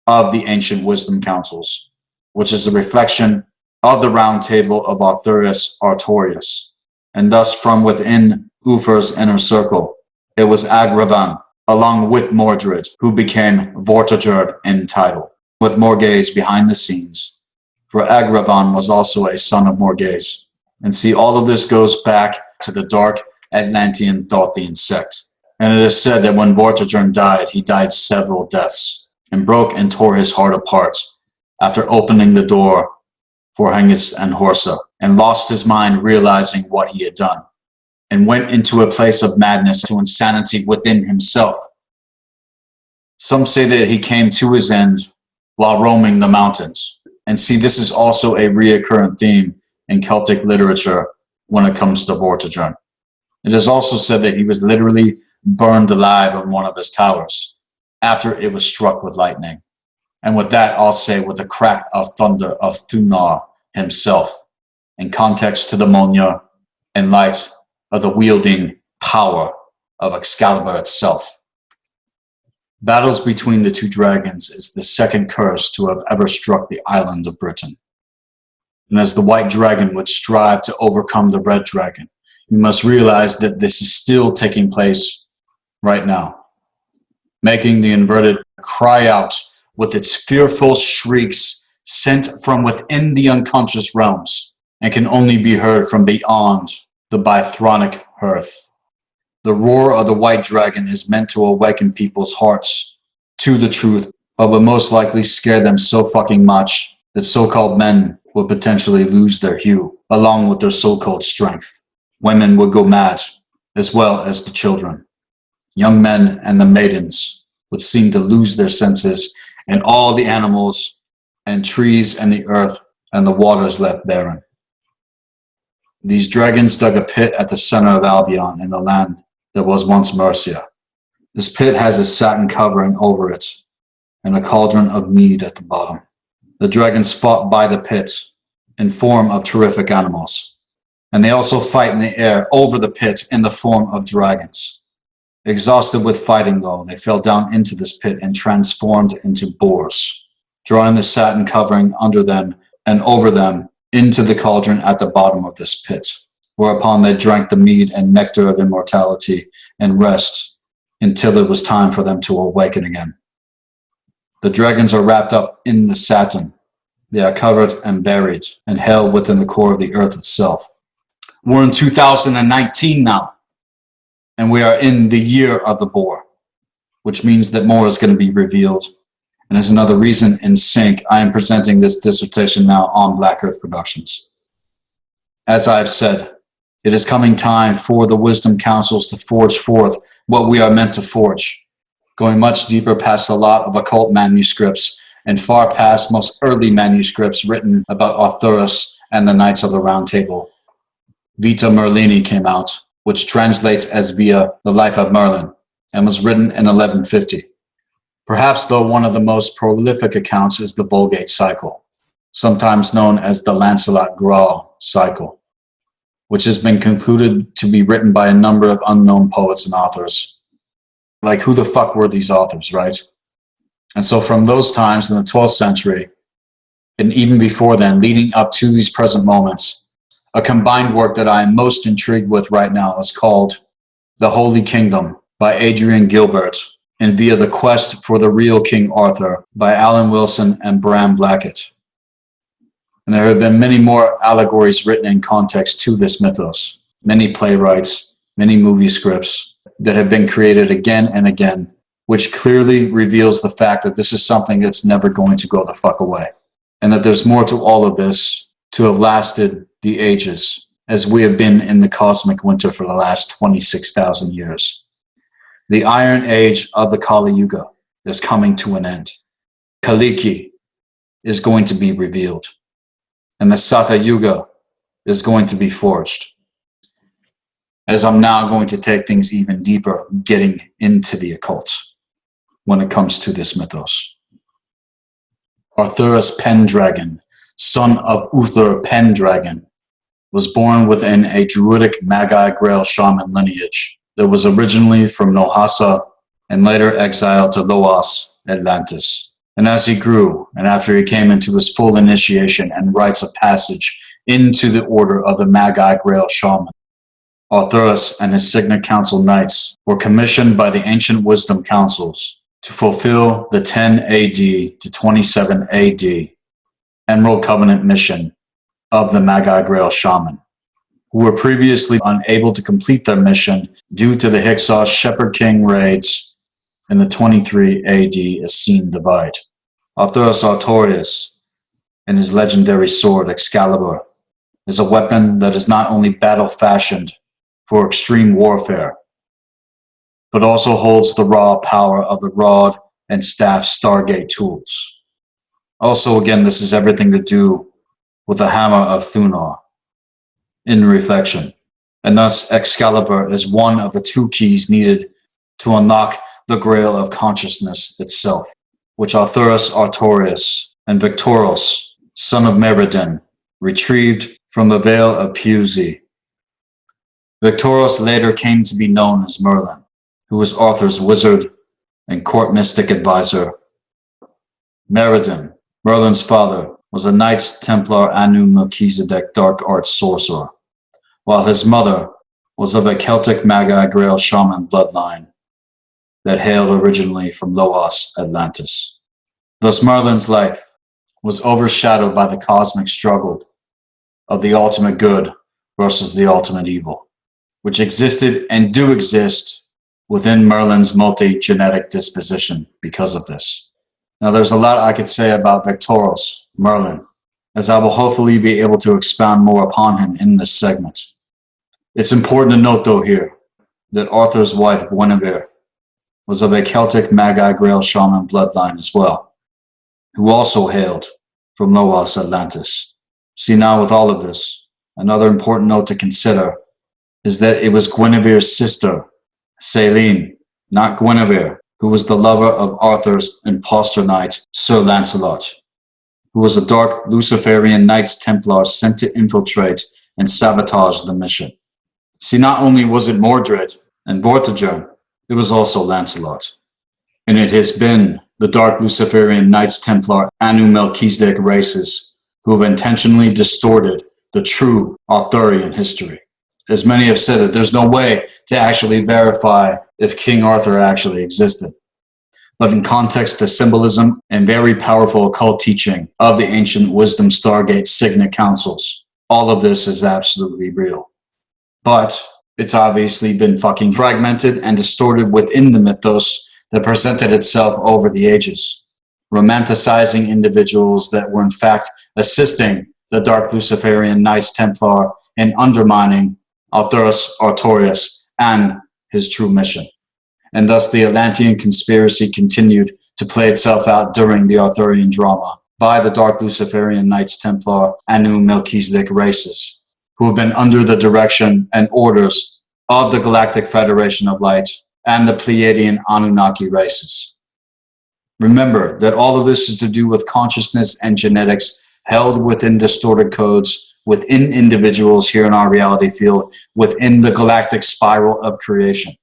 of the ancient wisdom councils, which is a reflection of the round table of Arthurus-Artorius. And thus from within Ufa's inner circle, it was Agribon, along with Mordred, who became Vortigern in title, with Morgase behind the scenes. For Agribon was also a son of Morgase. And see, all of this goes back to the dark Atlantean Thothian sect. And it is said that when Vortigern died, he died several deaths, and broke and tore his heart apart after opening the door for Hengist and Horsa, and lost his mind realizing what he had done, and went into a place of madness to insanity within himself. Some say that he came to his end while roaming the mountains. And see, this is also a reoccurrent theme in Celtic literature when it comes to Vortigern. It is also said that he was literally burned alive on one of his towers after it was struck with lightning. And with that, I'll say with the crack of thunder of Thunar himself, in context to the Mjolnir, in light of the wielding power of Excalibur itself. Battles between the two dragons is the second curse to have ever struck the island of Britain. And as the white dragon would strive to overcome the red dragon, you must realize that this is still taking place right now, making the inverted cry out with its fearful shrieks sent from within the unconscious realms, and can only be heard from beyond the Bythronic hearth. The roar of the white dragon is meant to awaken people's hearts to the truth, but would most likely scare them so fucking much that so-called men would potentially lose their hue, along with their so-called strength. Women would go mad, as well as the children. Young men and the maidens would seem to lose their senses, and all the animals and trees and the earth and the waters left barren. These dragons dug a pit at the center of Albion in the land that was once Mercia. This pit has a satin covering over it and a cauldron of mead at the bottom. The dragons fought by the pit in form of terrific animals, and they also fight in the air over the pit in the form of dragons. Exhausted with fighting, though, they fell down into this pit and transformed into boars, drawing the satin covering under them and over them into the cauldron at the bottom of this pit, whereupon they drank the mead and nectar of immortality and rest until it was time for them to awaken again. The dragons are wrapped up in the satin. They are covered and buried and held within the core of the earth itself. We're in 2019 now, and we are in the year of the boar, which means that more is going to be revealed. And as another reason, in sync, I am presenting this dissertation now on Black Earth Productions. As I've said, it is coming time for the wisdom councils to forge forth what we are meant to forge, going much deeper past a lot of occult manuscripts and far past most early manuscripts written about Arthurus and the Knights of the Round Table. Vita Merlini came out, which translates as via the life of Merlin, and was written in 1150. Perhaps, though, one of the most prolific accounts is the Vulgate cycle, sometimes known as the Lancelot Grail cycle, which has been concluded to be written by a number of unknown poets and authors. Like, who the fuck were these authors, right? And so from those times in the 12th century, and even before then, leading up to these present moments, a combined work that I am most intrigued with right now is called The Holy Kingdom by Adrian Gilbert, and via The Quest for the Real King Arthur by Alan Wilson and Bram Blackett. And there have been many more allegories written in context to this mythos, many playwrights, many movie scripts that have been created again and again, which clearly reveals the fact that this is something that's never going to go the fuck away. And that there's more to all of this to have lasted the ages, as we have been in the cosmic winter for the last 26,000 years. The Iron Age of the Kali Yuga is coming to an end. Kaliki is going to be revealed, and the Satya Yuga is going to be forged. As I'm now going to take things even deeper, getting into the occult when it comes to this mythos. Arthurus Pendragon, son of Uther Pendragon, was born within a druidic Magi Grail Shaman lineage that was originally from Nohasa and later exiled to Loas, Atlantis. And as he grew, and after he came into his full initiation and rites of passage into the order of the Magi Grail Shaman, Arthurus and his Signet Council Knights were commissioned by the ancient wisdom councils to fulfill the 10 AD to 27 AD Emerald Covenant mission of the Magi Grail Shaman, who were previously unable to complete their mission due to the Hyksos Shepherd King raids in the 23 AD Essene Divide. ArthurusArtorius and his legendary sword Excalibur is a weapon that is not only battle-fashioned for extreme warfare, but also holds the raw power of the rod and staff Stargate tools. Also, again, this is everything to do with the Hammer of Thunor in reflection, and thus Excalibur is one of the two keys needed to unlock the Grail of Consciousness itself, which ArthurusArtorius and Victoros, son of Mordred, retrieved from the Vale of Puisy. Victoros later came to be known as Merlin, who was Arthur's wizard and court mystic advisor. Mordred, Merlin's father, was a Knights Templar Anu Melchizedek dark arts sorcerer, while his mother was of a Celtic Magi Grail Shaman bloodline that hailed originally from Loas, Atlantis. Thus Merlin's life was overshadowed by the cosmic struggle of the ultimate good versus the ultimate evil. which existed and do exist within Merlin's multi-genetic disposition because of this. Now, there's a lot I could say about Victoros, Merlin, as I will hopefully be able to expound more upon him in this segment. It's important to note, though, here, that Arthur's wife, Guinevere, was of a Celtic Magi Grail Shaman bloodline as well, who also hailed from Loas Atlantis. See, now with all of this, another important note to consider is that it was Guinevere's sister, Céline, not Guinevere, who was the lover of Arthur's impostor knight, Sir Lancelot, who was a dark Luciferian Knights Templar sent to infiltrate and sabotage the mission. See, not only was it Mordred and Vortigern, it was also Lancelot. And it has been the dark Luciferian Knights Templar Anu Melchizedek races who have intentionally distorted the true Arthurian history. As many have said that there's no way to actually verify if King Arthur actually existed. But in context to symbolism and very powerful occult teaching of the ancient wisdom Stargate Signet councils, all of this is absolutely real. But it's obviously been fucking fragmented and distorted within the mythos that presented itself over the ages, romanticizing individuals that were in fact assisting the dark Luciferian Knights Templar in undermining ArthurusArtorius and his true mission. And thus the Atlantean conspiracy continued to play itself out during the Arthurian drama by the dark Luciferian Knights Templar Anu Melchizedek races, who have been under the direction and orders of the Galactic Federation of Light and the Pleiadian Anunnaki races. Remember that all of this is to do with consciousness and genetics held within distorted codes within individuals here in our reality field, within the galactic spiral of creation.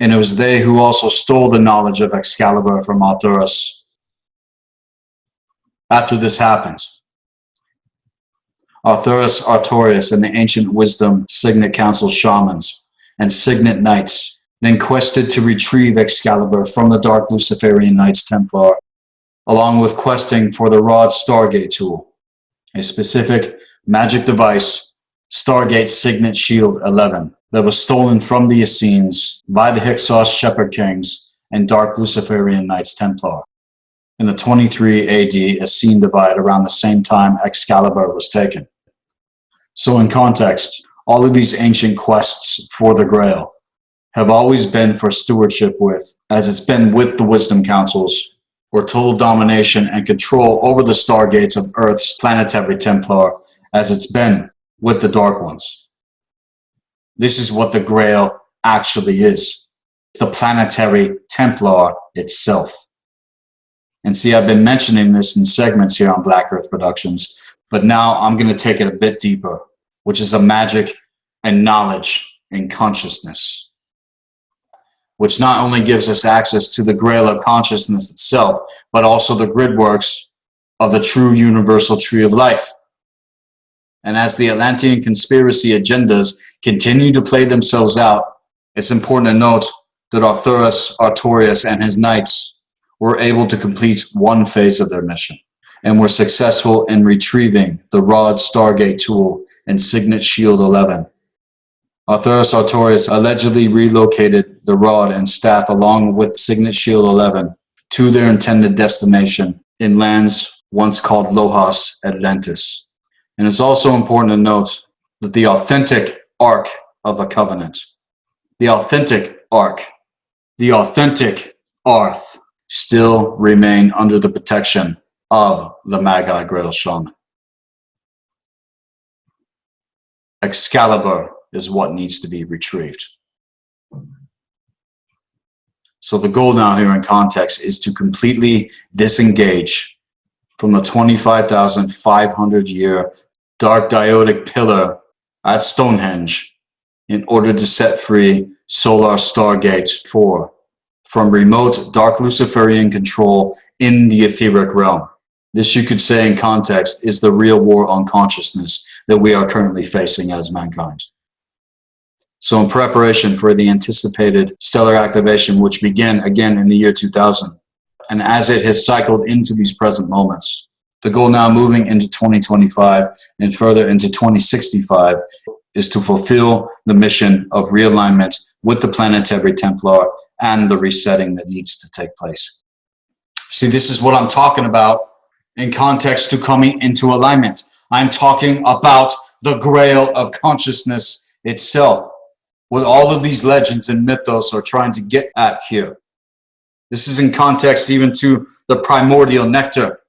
And it was they who also stole the knowledge of Excalibur from Arthurus. After this happened, ArthurusArtorius and the ancient wisdom Signet Council shamans and Signet Knights then quested to retrieve Excalibur from the dark Luciferian Knights Templar, along with questing for the Rod Stargate tool, a specific magic device, Stargate Signet Shield 11, that was stolen from the Essenes by the Hyksos Shepherd Kings and dark Luciferian Knights Templar in the 23 AD Essene Divide, around the same time Excalibur was taken. So in context, all of these ancient quests for the Grail have always been for stewardship with, as it's been with the Wisdom Councils, or total domination and control over the stargates of Earth's planetary Templar, as it's been with the Dark Ones. This is what the Grail actually is. The planetary Templar itself. And see, I've been mentioning this in segments here on Black Earth Productions, but now I'm going to take it a bit deeper, which is a magic and knowledge and consciousness, which not only gives us access to the Grail of consciousness itself, but also the grid works of the true universal tree of life. And as the Atlantean conspiracy agendas continue to play themselves out, it's important to note that ArthurusArtorius and his knights were able to complete one phase of their mission, and were successful in retrieving the Rod Stargate tool and Signet Shield 11. ArthurusArtorius allegedly relocated the rod and staff along with Signet Shield 11 to their intended destination in lands once called Loas Atlantis. And it's also important to note that the authentic Ark of the Covenant, the authentic Ark, the authentic Arth, still remain under the protection of the Magi Grail Shaman. Excalibur is what needs to be retrieved. So the goal now here in context is to completely disengage from the 25,500 year dark diotic pillar at Stonehenge in order to set free Solar Stargate 4 from remote dark Luciferian control in the etheric realm. This, you could say in context, is the real war on consciousness that we are currently facing as mankind. So in preparation for the anticipated stellar activation, which began again in the year 2000, and as it has cycled into these present moments, the goal now moving into 2025 and further into 2065 is to fulfill the mission of realignment with the planetary Templar and the resetting that needs to take place. See, this is what I'm talking about in context to coming into alignment. I'm talking about the Grail of consciousness itself, what all of these legends and mythos are trying to get at here. This is in context even to the primordial nectar,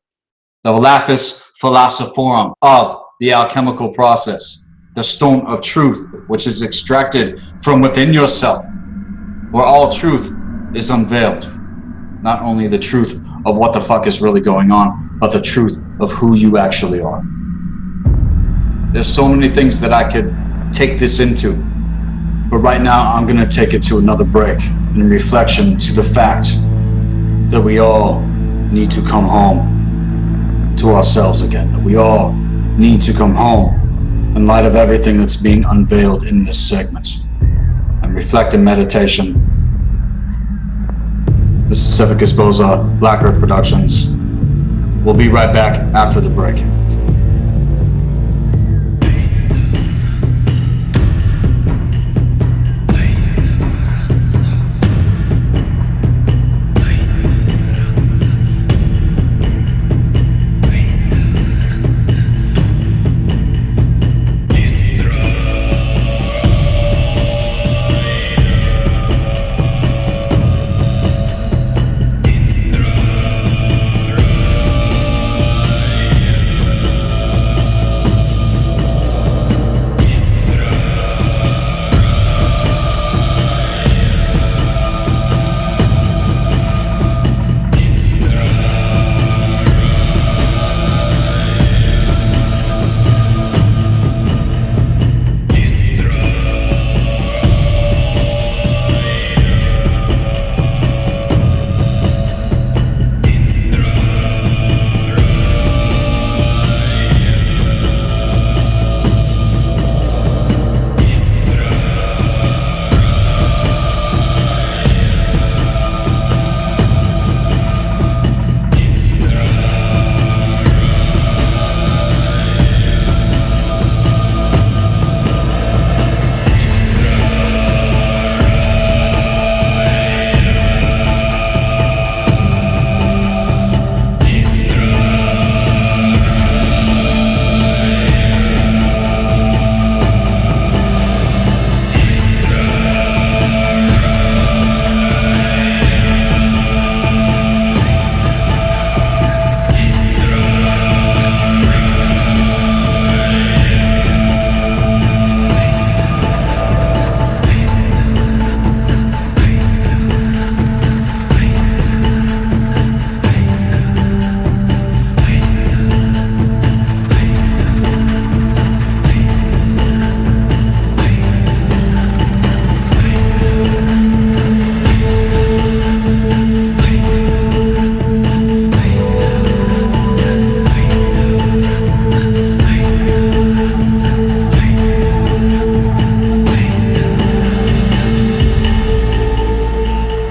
the lapis philosophorum of the alchemical process, the stone of truth, which is extracted from within yourself, where all truth is unveiled. Not only the truth of what the fuck is really going on, but the truth of who you actually are. There's so many things that I could take this into, but right now I'm gonna take it to another break in reflection to the fact that we all need to come home to ourselves again, that we all need to come home in light of everything that's being unveiled in this segment, and reflect in meditation. This is Sethikus Boza, Black Earth Productions. We'll be right back after the break.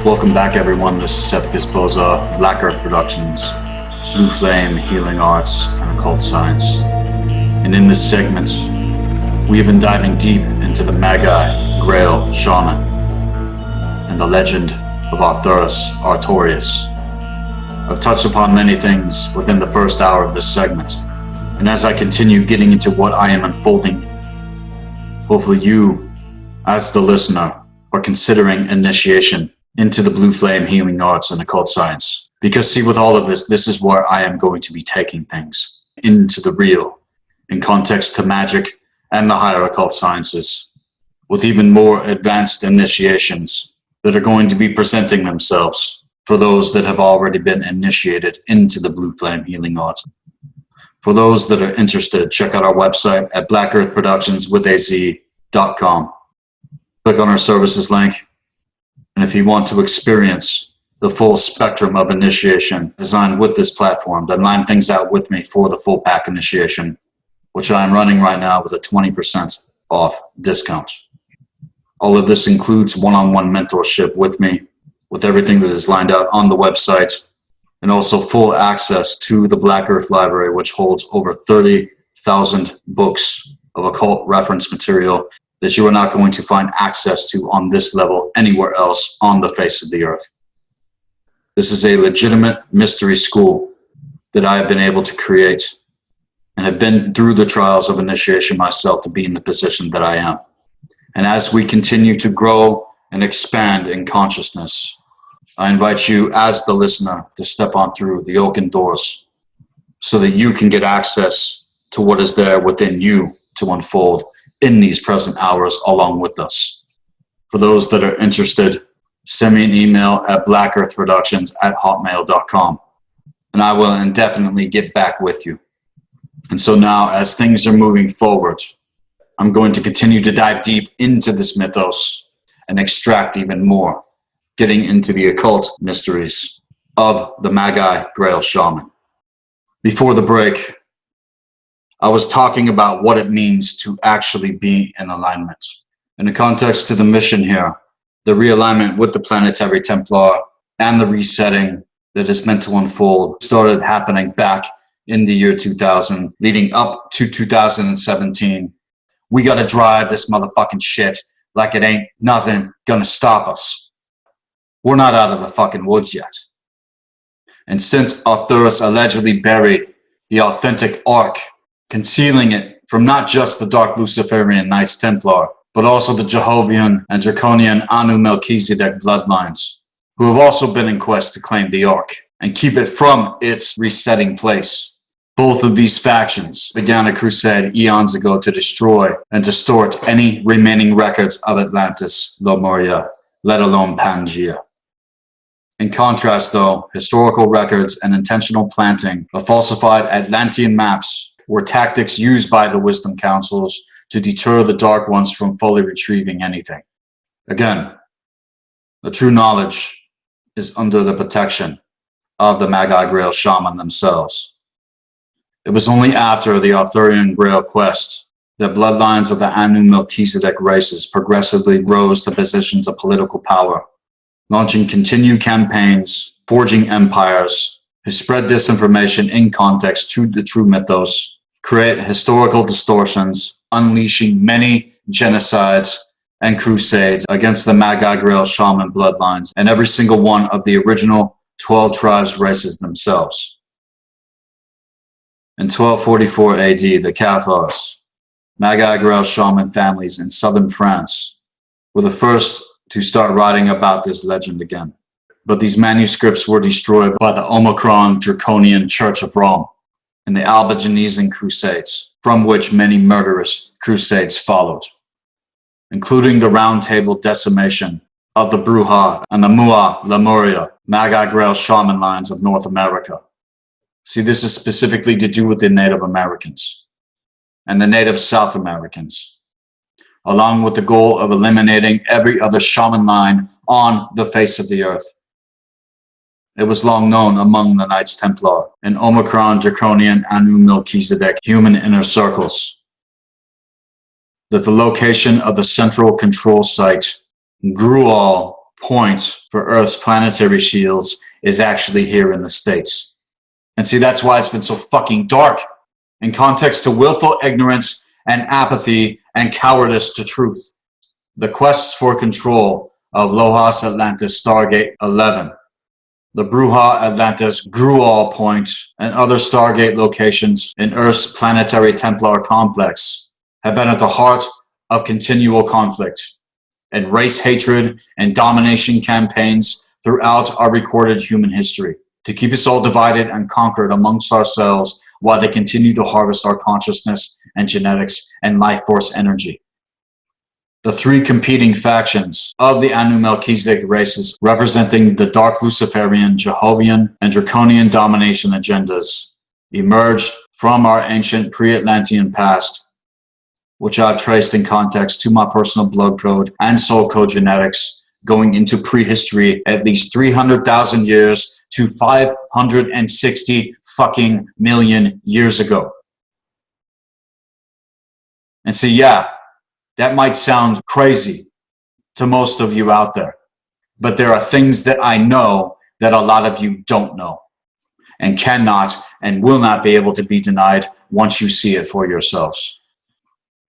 Welcome back, everyone. This is Sethikus Boza, Black Earth Productions, Blue Flame, Healing Arts, and Occult Science. And in this segment, we have been diving deep into the Magi Grail Shaman and the legend of Arthurus-Artorius. I've touched upon many things within the first hour of this segment, and as I continue getting into what I am unfolding, hopefully you, as the listener, are considering initiation into the Blue Flame, Healing Arts, and Occult Science. Because see, with all of this, this is where I am going to be taking things into the real, in context to magic and the higher occult sciences, with even more advanced initiations that are going to be presenting themselves for those that have already been initiated into the Blue Flame, Healing Arts. For those that are interested, check out our website at blackearthproductionswithaz.com. Click on our services link. And if you want to experience the full spectrum of initiation designed with this platform, then line things out with me for the full pack initiation, which I am running right now with a 20% off discount. All of this includes one-on-one mentorship with me, with everything that is lined out on the website, and also full access to the Black Earth Library, which holds over 30,000 books of occult reference material that you are not going to find access to on this level anywhere else on the face of the earth. This is a legitimate mystery school that I have been able to create and have been through the trials of initiation myself to be in the position that I am. And as we continue to grow and expand in consciousness, I invite you as the listener to step on through the oaken doors so that you can get access to what is there within you to unfold in these present hours along with us. For those that are interested, send me an email at blackearthproductions@hotmail.com, and I will indefinitely get back with you. And so now, as things are moving forward, I'm going to continue to dive deep into this mythos and extract even more, getting into the occult mysteries of the Magi Grail Shaman. Before the break, I was talking about what it means to actually be in alignment. In the context to the mission here, the realignment with the Planetary Templar and the resetting that is meant to unfold started happening back in the year 2000, leading up to 2017. We got to drive this motherfucking shit like it ain't nothing gonna stop us. We're not out of the fucking woods yet. And since Arthurus allegedly buried the authentic Ark, concealing it from not just the Dark Luciferian Knights Templar, but also the Jehovian and Draconian Anu Melchizedek bloodlines, who have also been in quest to claim the Ark and keep it from its resetting place. Both of these factions began a crusade eons ago to destroy and distort any remaining records of Atlantis, Lemuria, let alone Pangaea. In contrast, though, historical records and intentional planting of falsified Atlantean maps were tactics used by the Wisdom Councils to deter the Dark Ones from fully retrieving anything. Again, the true knowledge is under the protection of the Magi Grail Shaman themselves. It was only after the Arthurian Grail quest that bloodlines of the Anu Melchizedek races progressively rose to positions of political power, launching continued campaigns, forging empires, who spread disinformation in context to the true mythos, create historical distortions, unleashing many genocides and crusades against the Magi Grail Shaman bloodlines and every single one of the original 12 tribes races themselves. In 1244 AD, the Cathars, Magi Grail Shaman families in southern France, were the first to start writing about this legend again. But these manuscripts were destroyed by the Omicron Draconian Church of Rome in the Albigensian Crusades, from which many murderous crusades followed, including the Round Table decimation of the Bruja and the Mua Lemuria Magi Grail Shaman lines of North America. See, this is specifically to do with the Native Americans and the Native South Americans, along with the goal of eliminating every other shaman line on the face of the earth. It was long known among the Knights Templar and Omicron Draconian Anu Melchizedek human inner circles that the location of the central control site, Grual Point for Earth's planetary shields, is actually here in the States. And see, that's why it's been so fucking dark in context to willful ignorance and apathy and cowardice to truth. The quests for control of Lohas Atlantis Stargate 11, the Bruja Atlantis Grual Point, and other Stargate locations in Earth's planetary Templar complex have been at the heart of continual conflict and race hatred and domination campaigns throughout our recorded human history, to keep us all divided and conquered amongst ourselves while they continue to harvest our consciousness and genetics and life force energy. The three competing factions of the Anu Melchizedek races, representing the Dark Luciferian, Jehovian, and Draconian domination agendas, emerged from our ancient pre-Atlantean past, which I've traced in context to my personal blood code and soul code genetics, going into prehistory at least 300,000 years to 560 fucking million years ago. And so, yeah, that might sound crazy to most of you out there, but there are things that I know that a lot of you don't know and cannot and will not be able to be denied once you see it for yourselves.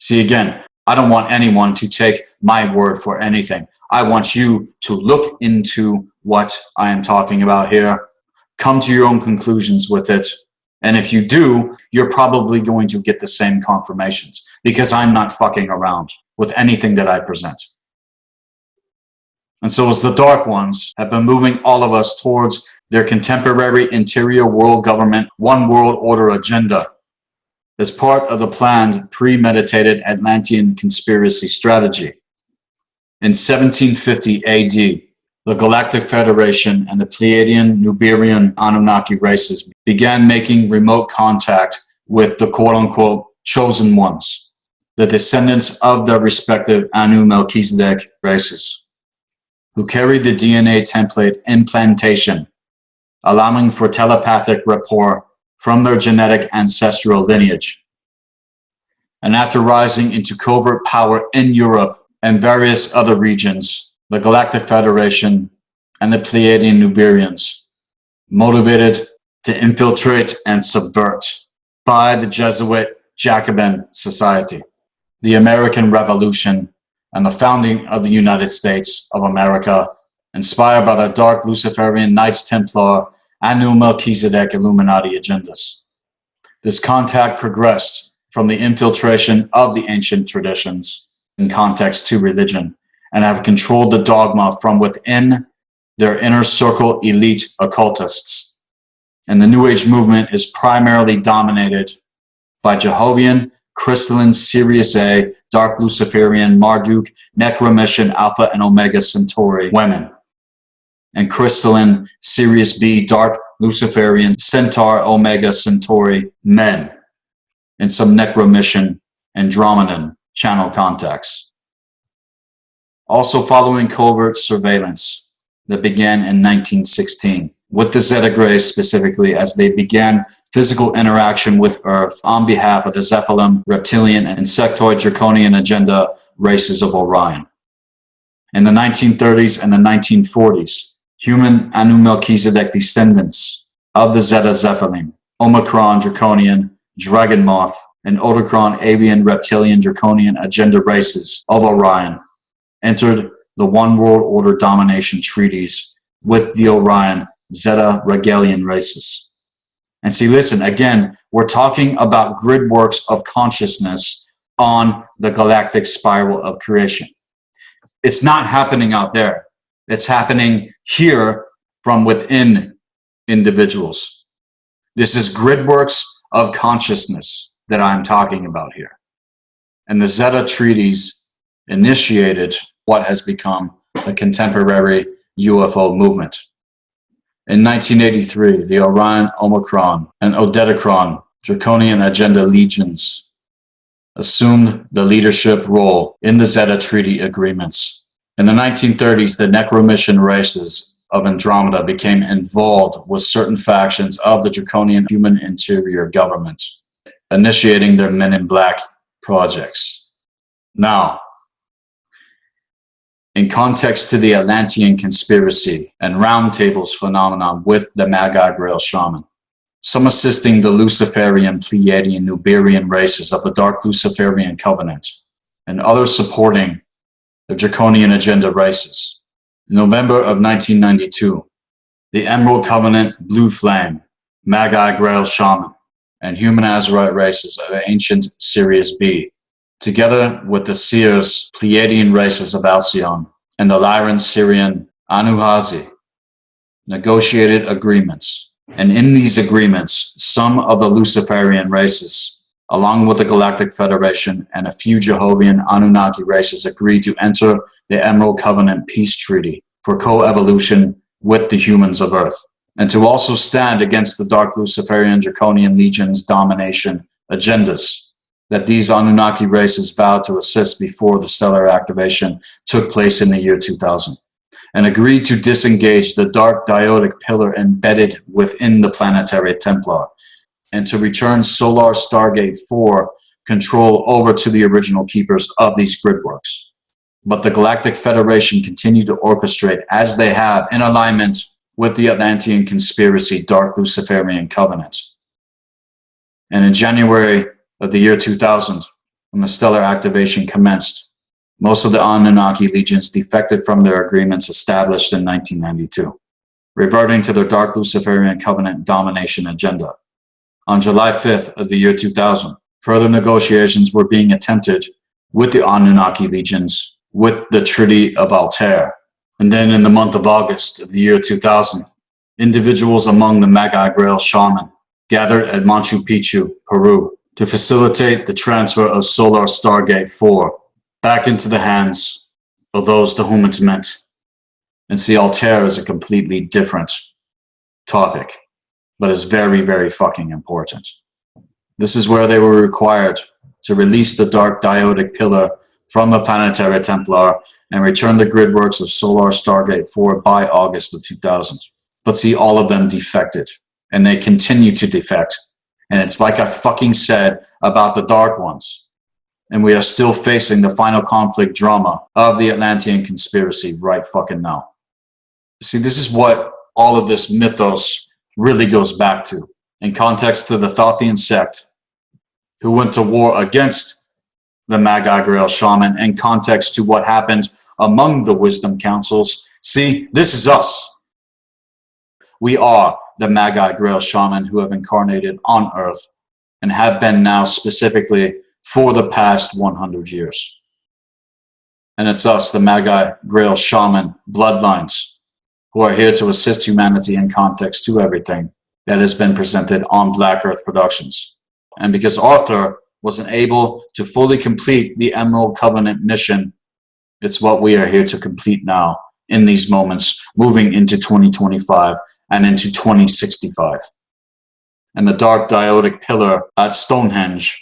See, again, I don't want anyone to take my word for anything. I want you to look into what I am talking about here, come to your own conclusions with it. And if you do, you're probably going to get the same confirmations, because I'm not fucking around with anything that I present. And so as the Dark Ones have been moving all of us towards their contemporary interior world government, one world order agenda, as part of the planned, premeditated Atlantean conspiracy strategy. In 1750 AD, the Galactic Federation and the Pleiadian, Nuberian, Anunnaki races began making remote contact with the quote-unquote chosen ones, the descendants of their respective Anu Melchizedek races, who carried the DNA template implantation, allowing for telepathic rapport from their genetic ancestral lineage. And after rising into covert power in Europe and various other regions, the Galactic Federation and the Pleiadian Nuberians, motivated to infiltrate and subvert by the Jesuit Jacobin Society, the American Revolution, and the founding of the United States of America, inspired by the dark Luciferian Knights Templar and Anu Melchizedek Illuminati agendas. This contact progressed from the infiltration of the ancient traditions in context to religion, and have controlled the dogma from within their inner circle elite occultists. And the New Age movement is primarily dominated by Jehovian, crystalline Sirius A, dark Luciferian, Marduk, Necromission, Alpha and Omega Centauri women, and crystalline Sirius B, dark Luciferian, Centaur, Omega Centauri men, and some Necromission Andromedan channel contacts. Also following covert surveillance that began in 1916 with the Zeta Grays specifically, as they began physical interaction with Earth on behalf of the Zephyrim, Reptilian, and Insectoid Draconian agenda races of Orion. In the 1930s and the 1940s, human Anu Melchizedek descendants of the Zeta Zephyrim, Omicron Draconian, Dragon Moth, and Otacron Avian Reptilian Draconian agenda races of Orion entered the One World Order domination treaties with the Orion Zeta Regalian races. And see, listen, again, we're talking about grid works of consciousness on the galactic spiral of creation. It's not happening out there. It's happening here from within individuals. This is grid works of consciousness that I'm talking about here. And the Zeta treaties initiated what has become the contemporary UFO movement. In 1983, the Orion, Omicron, and Odedicron Draconian Agenda Legions assumed the leadership role in the Zeta Treaty agreements. In the 1930s, the Necromission races of Andromeda became involved with certain factions of the Draconian Human Interior Government, initiating their Men in Black projects. Now, in context to the Atlantean conspiracy and roundtables phenomenon with the Magi Grail Shaman, some assisting the Luciferian, Pleiadian, Nuberian races of the Dark Luciferian Covenant, and others supporting the Draconian Agenda races. In November of 1992, the Emerald Covenant, Blue Flame, Magi Grail Shaman, and Human Azurite races of ancient Sirius B, together with the Seers, Pleiadian races of Alcyon, and the Lyran Syrian Anuhazi, negotiated agreements. And in these agreements, some of the Luciferian races, along with the Galactic Federation and a few Jehovian Anunnaki races, agreed to enter the Emerald Covenant Peace Treaty for co-evolution with the humans of Earth, and to also stand against the Dark Luciferian Draconian Legion's domination agendas that these Anunnaki races vowed to assist before the stellar activation took place in the year 2000, and agreed to disengage the dark diotic pillar embedded within the planetary Templar, and to return Solar Stargate 4 control over to the original keepers of these gridworks. But the Galactic Federation continued to orchestrate, as they have, in alignment with the Atlantean conspiracy Dark Luciferian Covenant. And in January of the year 2000, when the stellar activation commenced, most of the Anunnaki legions defected from their agreements established in 1992, reverting to their Dark Luciferian Covenant domination agenda. On July 5th of the year 2000, further negotiations were being attempted with the Anunnaki legions with the Treaty of Altair. And then in the month of August of the year 2000, individuals among the Magi Grail Shaman gathered at Machu Picchu, Peru, to facilitate the transfer of Solar Stargate 4 back into the hands of those to whom it's meant. And see, Altair is a completely different topic, but is very, very fucking important. This is where they were required to release the Dark Diodic Pillar from the Planetary Templar and return the grid works of Solar Stargate 4 by August of 2000. But see, all of them defected, and they continue to defect. And it's like I fucking said about the Dark Ones. And we are still facing the final conflict drama of the Atlantean conspiracy right fucking now. See, this is what all of this mythos really goes back to, in context to the Thothian sect, who went to war against the Magi Grail Shaman, and context to what happened among the wisdom councils. See, this is us. We are the Magi Grail Shaman who have incarnated on Earth and have been now specifically for the past 100 years. And it's us, the Magi Grail Shaman bloodlines, who are here to assist humanity in context to everything that has been presented on Black Earth Productions. And because Arthur wasn't able to fully complete the Emerald Covenant mission, it's what we are here to complete now in these moments, moving into 2025 and into 2065. And the Dark Diodic Pillar at Stonehenge,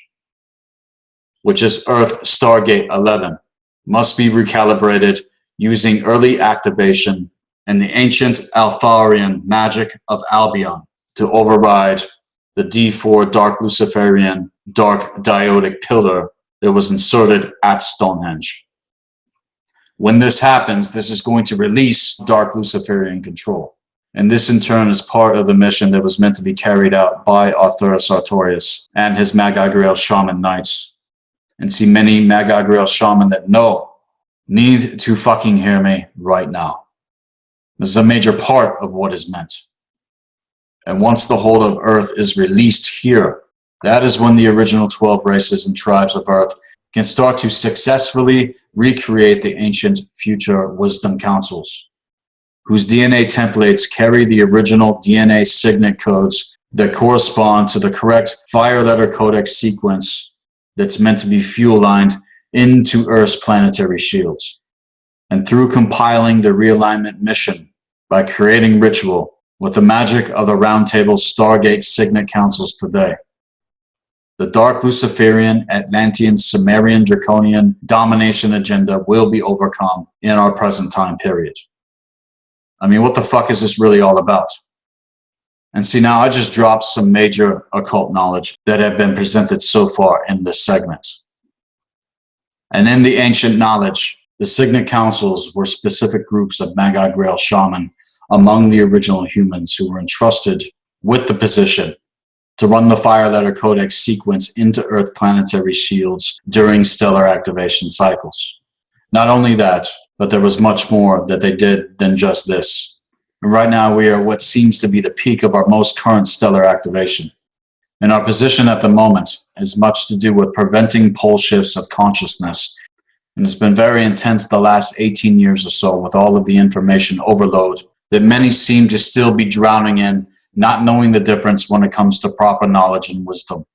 which is Earth Stargate 11, must be recalibrated using early activation and the ancient Alpharian magic of Albion to override the D4 Dark Luciferian Dark Diodic Pillar that was inserted at Stonehenge. When this happens, this is going to release Dark Luciferian control. And this in turn is part of the mission that was meant to be carried out by Arthurus-Artorius and his Magi Grail Shaman Knights. And see, many Magi Grail Shaman that know need to fucking hear me right now. This is a major part of what is meant. And once the whole of Earth is released here, that is when the original 12 races and tribes of Earth can start to successfully recreate the ancient future wisdom councils, whose DNA templates carry the original DNA signet codes that correspond to the correct fire letter codex sequence that's meant to be fuel-lined into Earth's planetary shields. And through compiling the realignment mission by creating ritual with the magic of the Round Table Stargate Signet Councils today, the Dark Luciferian, Atlantean, Sumerian, Draconian domination agenda will be overcome in our present time period. I mean, what the fuck is this really all about? And see, now I just dropped some major occult knowledge that have been presented so far in this segment. And in the ancient knowledge, the Signet Councils were specific groups of Magi Grail Shaman among the original humans who were entrusted with the position to run the Fire Letter Codex sequence into Earth planetary shields during stellar activation cycles. Not only that, but there was much more that they did than just this. And right now we are what seems to be the peak of our most current stellar activation. And our position at the moment has much to do with preventing pole shifts of consciousness. And it's been very intense the last 18 years or so with all of the information overload that many seem to still be drowning in, not knowing the difference when it comes to proper knowledge and wisdom.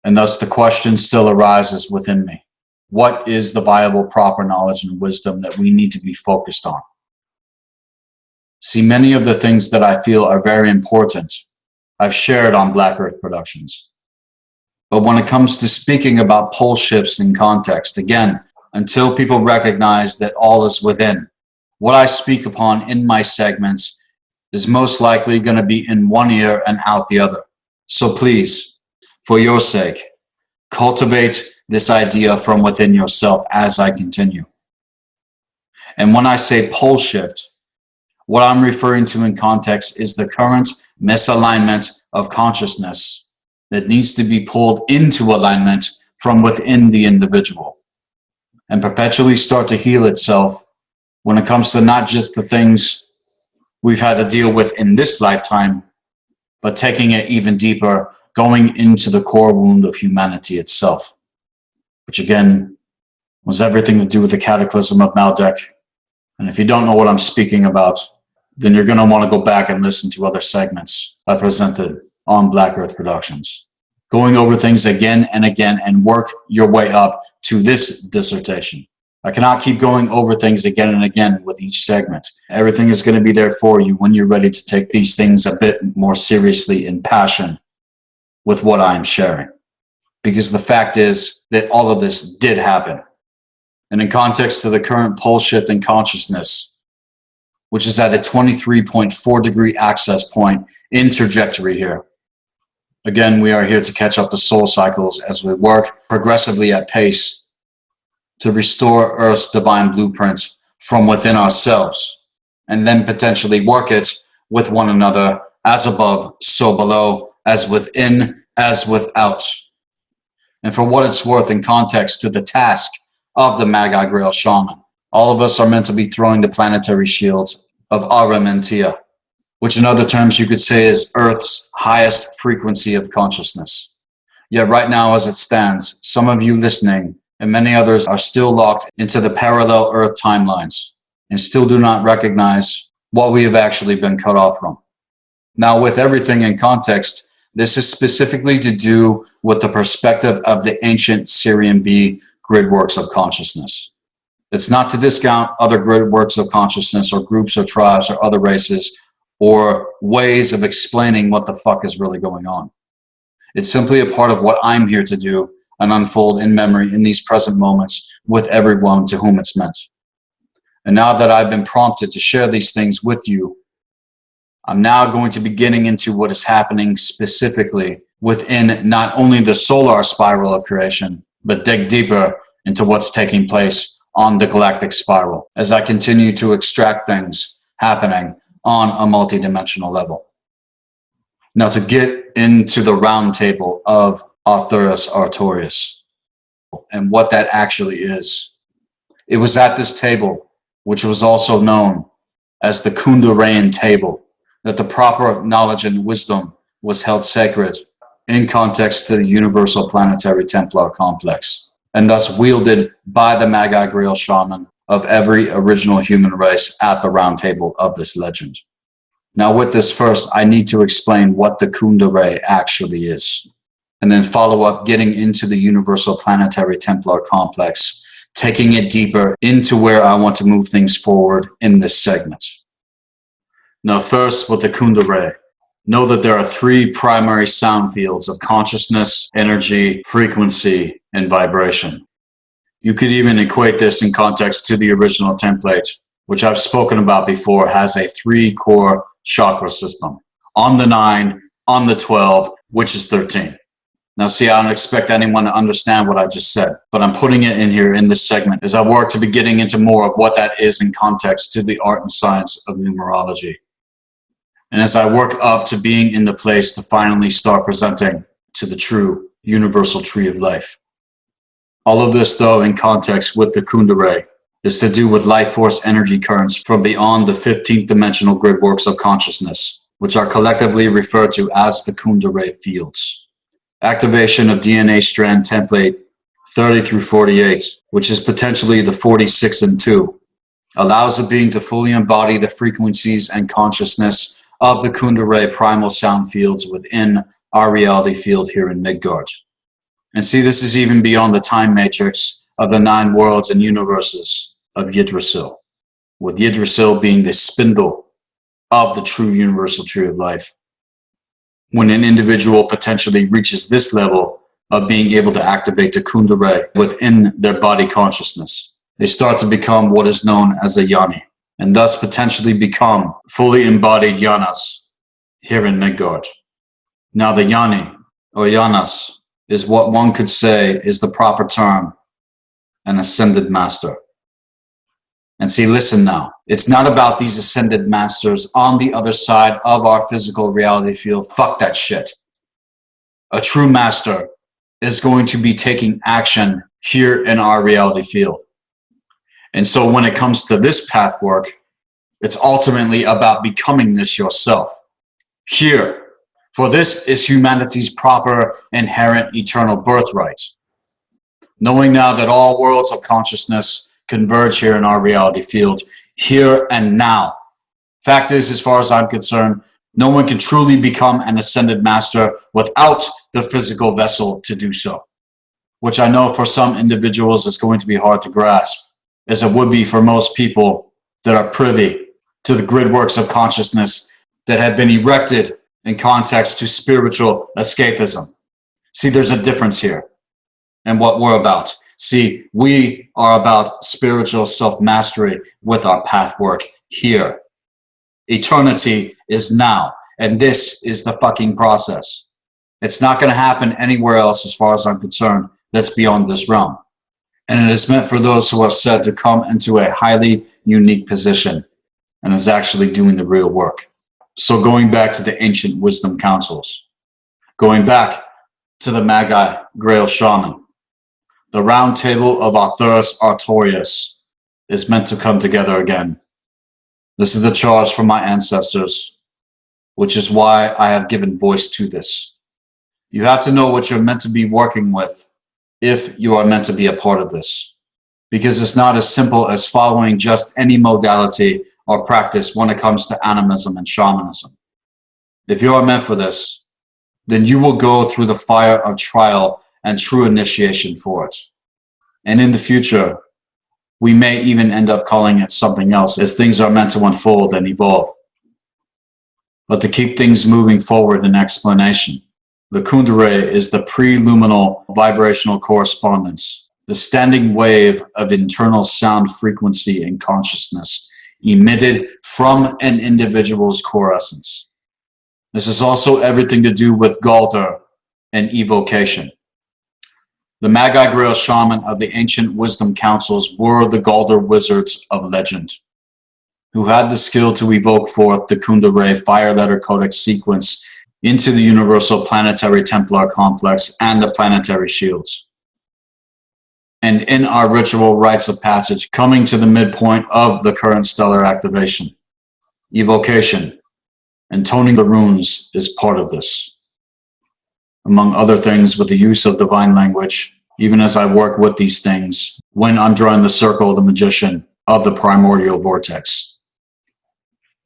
And thus the question still arises within me. What is the viable proper knowledge and wisdom that we need to be focused on? See, many of the things that I feel are very important, I've shared on Black Earth Productions. But when it comes to speaking about pole shifts in context, again, until people recognize that all is within, what I speak upon in my segments is most likely going to be in one ear and out the other. So please, for your sake, cultivate this idea from within yourself as I continue. And when I say pole shift, what I'm referring to in context is the current misalignment of consciousness that needs to be pulled into alignment from within the individual and perpetually start to heal itself when it comes to not just the things we've had to deal with in this lifetime, but taking it even deeper, going into the core wound of humanity itself, which again was everything to do with the cataclysm of Maldek. And if you don't know what I'm speaking about, then you're going to want to go back and listen to other segments I presented on Black Earth Productions, going over things again and again and work your way up to this dissertation. I cannot keep going over things again and again with each segment. Everything is going to be there for you when you're ready to take these things a bit more seriously in passion with what I am sharing. Because the fact is that all of this did happen. And in context to the current pole shift in consciousness, which is at a 23.4 degree access point in trajectory here. Again, we are here to catch up the soul cycles as we work progressively at pace to restore Earth's divine blueprint from within ourselves, and then potentially work it with one another, as above, so below, as within, as without. And for what it's worth in context to the task of the Magi Grail Shaman, all of us are meant to be throwing the planetary shields of Aramentia, which in other terms you could say is Earth's highest frequency of consciousness. Yet right now as it stands, some of you listening and many others are still locked into the parallel Earth timelines and still do not recognize what we have actually been cut off from. Now, with everything in context, this is specifically to do with the perspective of the ancient Syrian B grid works of consciousness. It's not to discount other grid works of consciousness or groups or tribes or other races or ways of explaining what the fuck is really going on. It's simply a part of what I'm here to do and unfold in memory in these present moments with everyone to whom it's meant. And now that I've been prompted to share these things with you, I'm now going to be getting into what is happening specifically within not only the solar spiral of creation, but dig deeper into what's taking place on the galactic spiral as I continue to extract things happening on a multidimensional level. Now, to get into the round table of Arthurus-Artorius and what that actually is, it was at this table, which was also known as the Kunderain table, that the proper knowledge and wisdom was held sacred in context to the universal planetary Templar complex, and thus wielded by the Magi Grail Shaman of every original human race at the round table of this legend. Now with this first, I need to explain what the Kunderain actually is, and then follow up getting into the universal planetary Templar complex, taking it deeper into where I want to move things forward in this segment. Now first, with the Kunderain, know that there are three primary sound fields of consciousness, energy, frequency, and vibration. You could even equate this in context to the original template, which I've spoken about before, has a 3-core chakra system. On the 9, on the 12, which is 13. Now see, I don't expect anyone to understand what I just said, but I'm putting it in here in this segment as I work to be getting into more of what that is in context to the art and science of numerology. And as I work up to being in the place to finally start presenting to the true universal tree of life. All of this, though, in context with the Kunderain, is to do with life force energy currents from beyond the 15th dimensional grid works of consciousness, which are collectively referred to as the Kunderain fields. Activation of DNA strand template 30 through 48, which is potentially the 46 and 2, allows a being to fully embody the frequencies and consciousness of the Kunderain primal sound fields within our reality field here in Midgard. And see, this is even beyond the time matrix of the 9 worlds and universes of Yggdrasil, with Yggdrasil being the spindle of the true universal tree of life. When an individual potentially reaches this level of being able to activate the Kunderain within their body consciousness, they start to become what is known as a Yoni, and thus potentially become fully embodied Yanas here in Midgard. Now the Yoni, or Yanas, is what one could say is the proper term, an ascended master. And see, listen now, it's not about these ascended masters on the other side of our physical reality field. Fuck that shit. A true master is going to be taking action here in our reality field. And so when it comes to this path work, it's ultimately about becoming this yourself. Here, for this is humanity's proper, inherent, eternal birthright. Knowing now that all worlds of consciousness converge here in our reality field, here and now. Fact is, as far as I'm concerned, no one can truly become an ascended master without the physical vessel to do so, which I know for some individuals is going to be hard to grasp, as it would be for most people that are privy to the grid works of consciousness that have been erected in context to spiritual escapism. See, there's a difference here in what we're about. See, we are about spiritual self-mastery with our path work here. Eternity is now, and this is the fucking process. It's not going to happen anywhere else as far as I'm concerned that's beyond this realm. And it is meant for those who are said to come into a highly unique position and is actually doing the real work. So going back to the ancient wisdom councils, going back to the Magi Grail Shaman, the round table of Arthurus-Artorius is meant to come together again. This is the charge from my ancestors, which is why I have given voice to this. You have to know what you're meant to be working with if you are meant to be a part of this, because it's not as simple as following just any modality or practice when it comes to animism and shamanism. If you are meant for this, then you will go through the fire of trial and true initiation for it. And in the future, we may even end up calling it something else as things are meant to unfold and evolve. But to keep things moving forward in explanation, the Kundalini is the pre-luminal vibrational correspondence, the standing wave of internal sound frequency and consciousness emitted from an individual's core essence. This is also everything to do with Galder and evocation. The Magi Grail Shaman of the ancient wisdom councils were the Galder wizards of legend, who had the skill to evoke forth the Kundalini fire letter codex sequence into the universal planetary Templar complex and the planetary shields. And in our ritual rites of passage, coming to the midpoint of the current stellar activation, evocation and toning the runes is part of this. Among other things, with the use of divine language, even as I work with these things, when I'm drawing the circle of the magician of the primordial vortex.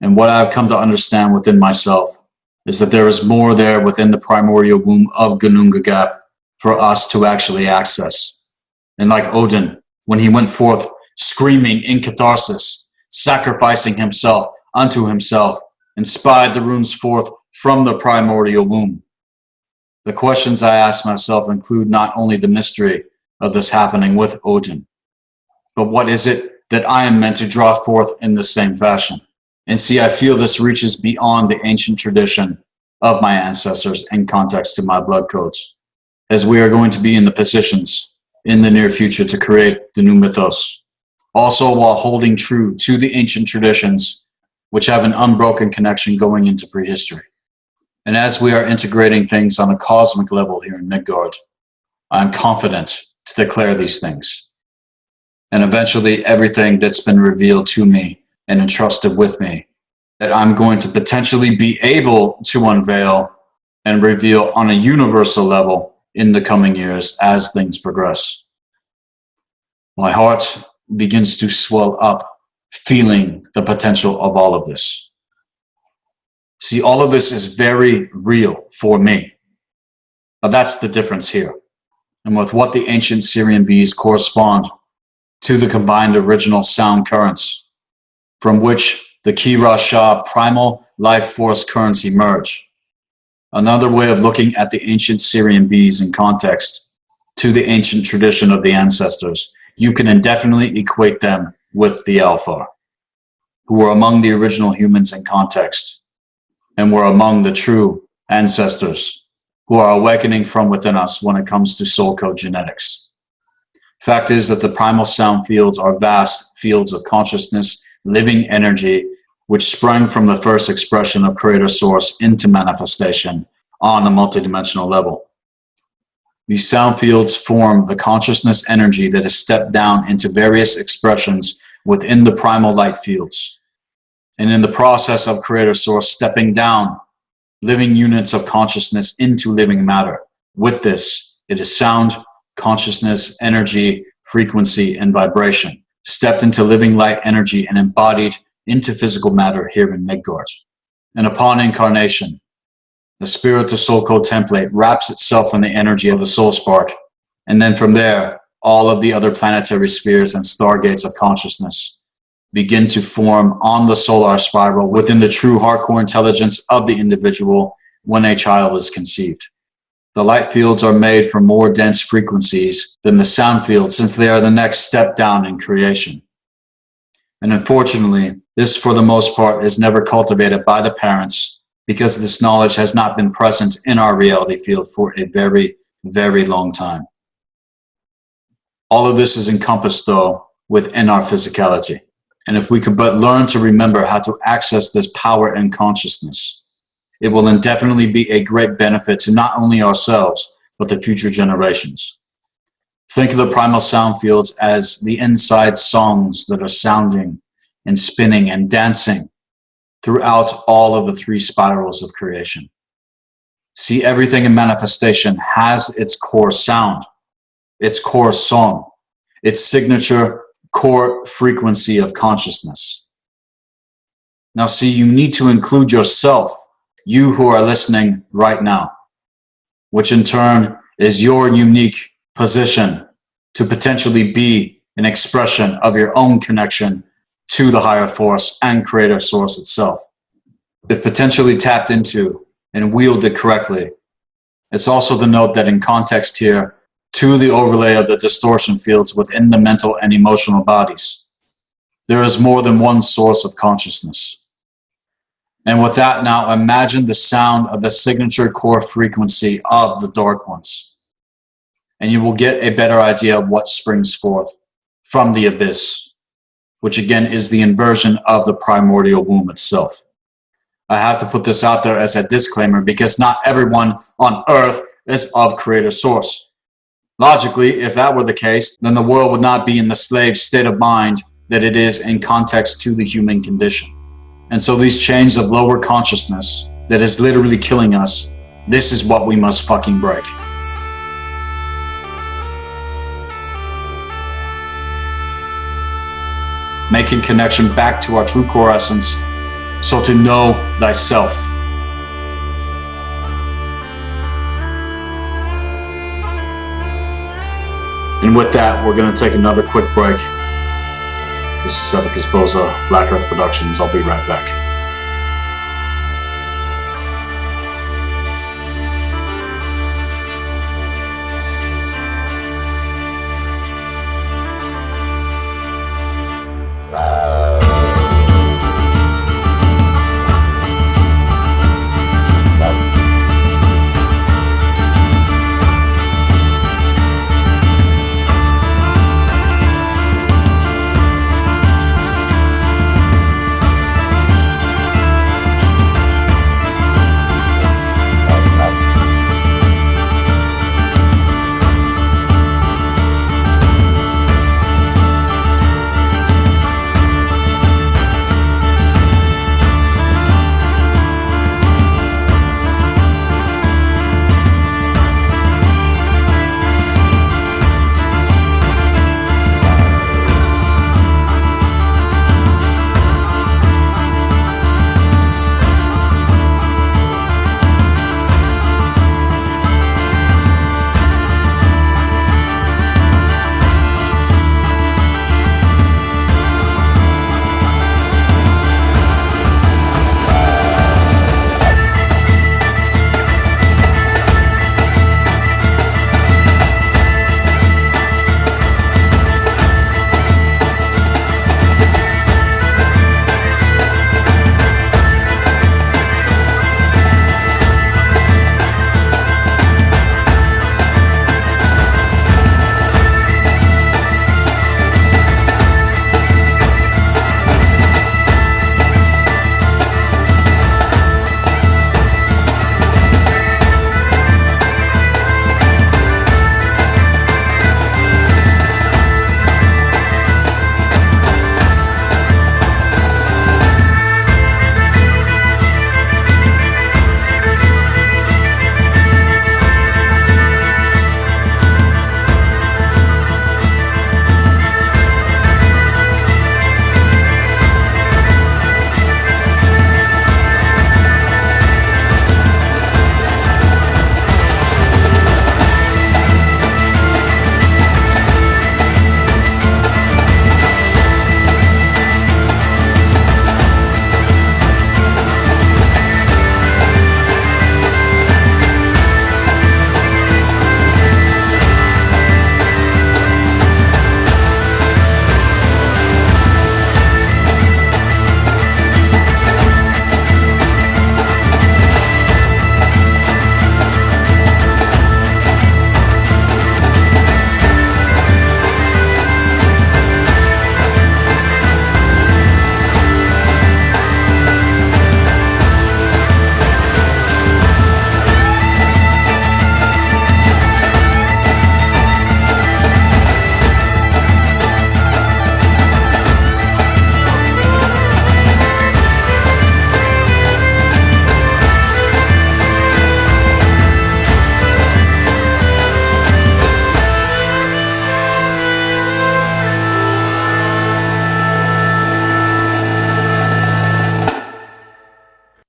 And what I've come to understand within myself is that there is more there within the primordial womb of Ginnungagap for us to actually access. And like Odin, when he went forth screaming in catharsis, sacrificing himself unto himself, and spied the runes forth from the primordial womb. The questions I ask myself include not only the mystery of this happening with Odin, but what is it that I am meant to draw forth in the same fashion? And see, I feel this reaches beyond the ancient tradition of my ancestors in context to my blood codes, as we are going to be in the positions in the near future to create the new mythos, also while holding true to the ancient traditions, which have an unbroken connection going into prehistory. And as we are integrating things on a cosmic level here in Midgard, I'm confident to declare these things. And eventually everything that's been revealed to me and entrusted with me, that I'm going to potentially be able to unveil and reveal on a universal level in the coming years as things progress. My heart begins to swell up, feeling the potential of all of this. See, all of this is very real for me. But that's the difference here. And with what the ancient Syrian bees correspond to the combined original sound currents, from which the Kira Shah primal life force currents emerge. Another way of looking at the ancient Syrian bees in context to the ancient tradition of the ancestors, you can indefinitely equate them with the Alpha, who were among the original humans in context, and were among the true ancestors who are awakening from within us when it comes to soul code genetics. Fact is that the primal sound fields are vast fields of consciousness, living energy, which sprang from the first expression of creator source into manifestation on a multidimensional level. These sound fields form the consciousness energy that is stepped down into various expressions within the primal light fields. And in the process of Creator Source stepping down living units of consciousness into living matter. With this, it is sound, consciousness, energy, frequency, and vibration, stepped into living light energy and embodied into physical matter here in Midgard. And upon incarnation, the spirit to soul code template wraps itself in the energy of the soul spark, and then from there, all of the other planetary spheres and stargates of consciousness begin to form on the solar spiral within the true hardcore intelligence of the individual when a child is conceived. The light fields are made from more dense frequencies than the sound fields, since they are the next step down in creation. And unfortunately, this for the most part is never cultivated by the parents, because this knowledge has not been present in our reality field for a very, very long time. All of this is encompassed, though, within our physicality. And if we could but learn to remember how to access this power and consciousness, it will indefinitely be a great benefit to not only ourselves, but the future generations. Think of the primal sound fields as the inside songs that are sounding and spinning and dancing throughout all of the three spirals of creation. See, everything in manifestation has its core sound, its core song, its signature core frequency of consciousness. Now see, you need to include yourself, you who are listening right now, which in turn is your unique position to potentially be an expression of your own connection to the higher force and creator source itself. If potentially tapped into and wielded correctly, it's also the note that in context here, to the overlay of the distortion fields within the mental and emotional bodies, there is more than one source of consciousness. And with that, now imagine the sound of the signature core frequency of the dark ones, and you will get a better idea of what springs forth from the abyss, which again is the inversion of the primordial womb itself. I have to put this out there as a disclaimer because not everyone on earth is of creator source. Logically, if that were the case, then the world would not be in the slave state of mind that it is in context to the human condition. And so these chains of lower consciousness that is literally killing us, this is what we must fucking break. Making connection back to our true core essence, so to know thyself. And with that, we're going to take another quick break. This is Sethikus Boza, Black Earth Productions. I'll be right back.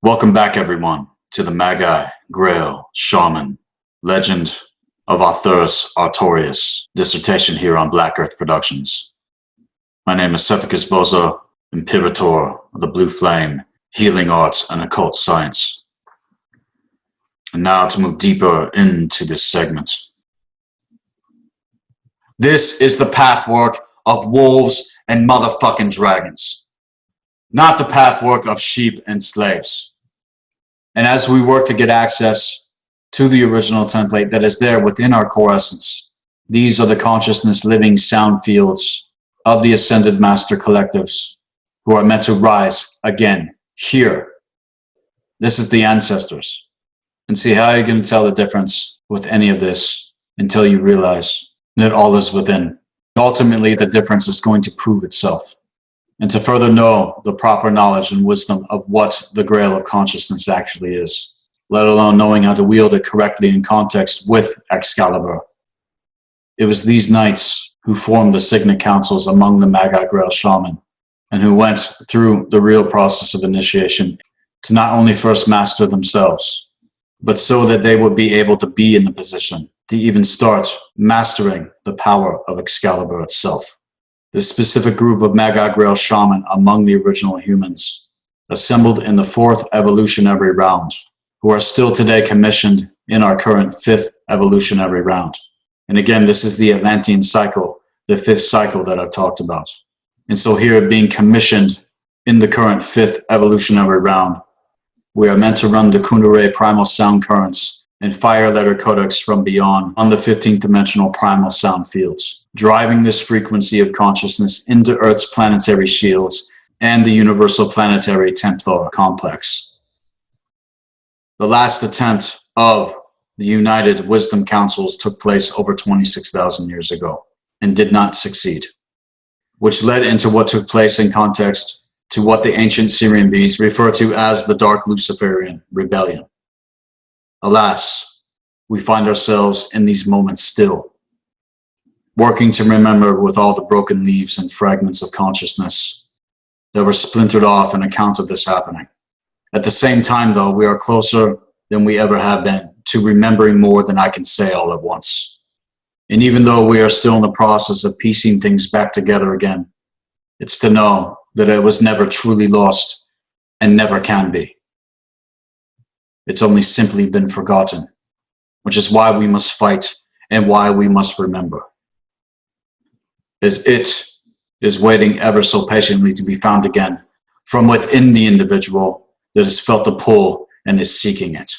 Welcome back, everyone, to the Magi Grail Shaman, Legend of Arthurus-Artorius dissertation here on Black Earth Productions. My name is Sethikus Boza, Imperator of the Blue Flame, Healing Arts and Occult Science. And now to move deeper into this segment. This is the pathwork of wolves and motherfucking dragons, not the pathwork of sheep and slaves. And as we work to get access to the original template that is there within our core essence, these are the consciousness living sound fields of the ascended master collectives who are meant to rise again here. This is the ancestors. And see, how are you going to tell the difference with any of this until you realize that all is within? Ultimately, the difference is going to prove itself. And to further know the proper knowledge and wisdom of what the Grail of Consciousness actually is, let alone knowing how to wield it correctly in context with Excalibur. It was these knights who formed the Signet Councils among the Magi Grail Shaman, and who went through the real process of initiation to not only first master themselves, but so that they would be able to be in the position to even start mastering the power of Excalibur itself. This specific group of Magi Grail Shaman among the original humans assembled in the 4th evolutionary round, who are still today commissioned in our current 5th evolutionary round. And again, this is the Atlantean cycle, the 5th cycle that I talked about. And so here, being commissioned in the current 5th evolutionary round, we are meant to run the Kundalini primal sound currents and fire letter codex from beyond on the 15th dimensional primal sound fields, driving this frequency of consciousness into Earth's planetary shields and the universal planetary Templar complex. The last attempt of the United Wisdom Councils took place over 26,000 years ago and did not succeed, which led into what took place in context to what the ancient Syrian beings refer to as the Dark Luciferian Rebellion. Alas, we find ourselves in these moments still, working to remember with all the broken leaves and fragments of consciousness that were splintered off on account of this happening. At the same time, though, we are closer than we ever have been to remembering more than I can say all at once. And even though we are still in the process of piecing things back together again, it's to know that it was never truly lost and never can be. It's only simply been forgotten, which is why we must fight and why we must remember. As it is waiting ever so patiently to be found again from within the individual that has felt the pull and is seeking it.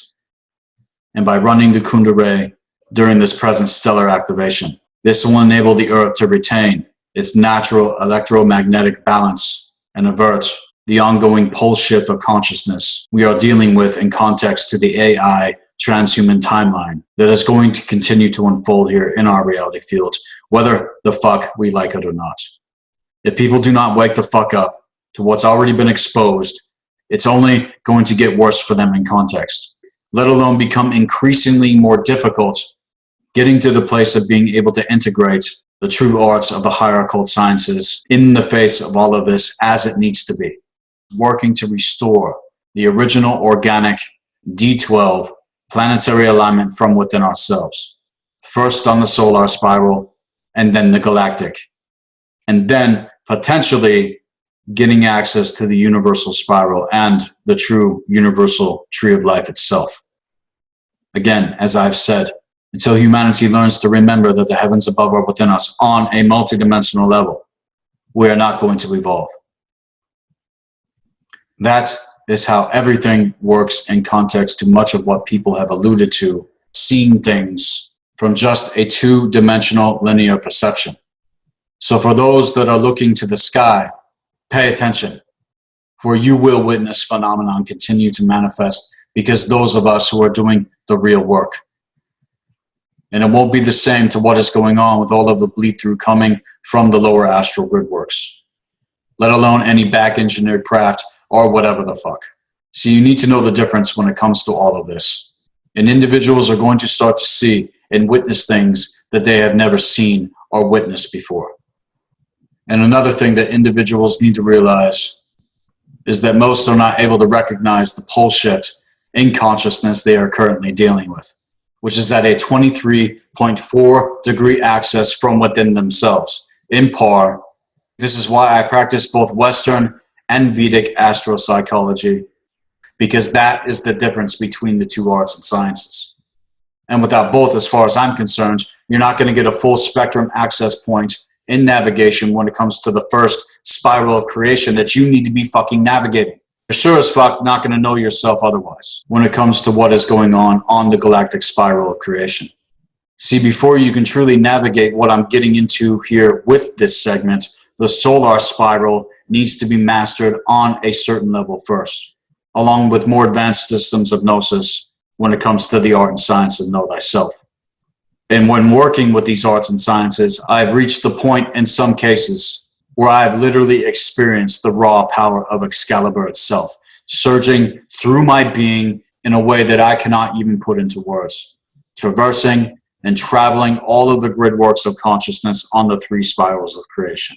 And by running the Kundalini during this present stellar activation, this will enable the Earth to retain its natural electromagnetic balance and avert the ongoing pole shift of consciousness we are dealing with in context to the AI transhuman timeline that is going to continue to unfold here in our reality field, whether the fuck we like it or not. If people do not wake the fuck up to what's already been exposed, it's only going to get worse for them in context, let alone become increasingly more difficult getting to the place of being able to integrate the true arts of the higher occult sciences in the face of all of this as it needs to be, working to restore the original organic D12 planetary alignment from within ourselves, first on the solar spiral and then the galactic, and then potentially getting access to the universal spiral and the true universal tree of life itself. Again, as I've said, until humanity learns to remember that the heavens above are within us on a multidimensional level, we are not going to evolve. That is how everything works in context to much of what people have alluded to, seeing things from just a two-dimensional linear perception. So for those that are looking to the sky, pay attention, for you will witness phenomenon continue to manifest because those of us who are doing the real work. And it won't be the same to what is going on with all of the bleed through coming from the lower astral grid works, let alone any back engineered craft or whatever the fuck. So you need to know the difference when it comes to all of this. And individuals are going to start to see and witness things that they have never seen or witnessed before. And another thing that individuals need to realize is that most are not able to recognize the pole shift in consciousness they are currently dealing with, which is at a 23.4 degree axis from within themselves, in par. This is why I practice both Western and Vedic astropsychology, because that is the difference between the two arts and sciences. And without both, as far as I'm concerned, you're not going to get a full spectrum access point in navigation when it comes to the first spiral of creation that you need to be fucking navigating. You're sure as fuck not going to know yourself otherwise when it comes to what is going on the galactic spiral of creation. See, before you can truly navigate what I'm getting into here with this segment, the solar spiral needs to be mastered on a certain level first, along with more advanced systems of gnosis when it comes to the art and science of know thyself. And when working with these arts and sciences, I've reached the point in some cases where I've literally experienced the raw power of Excalibur itself, surging through my being in a way that I cannot even put into words, traversing and traveling all of the grid works of consciousness on the three spirals of creation,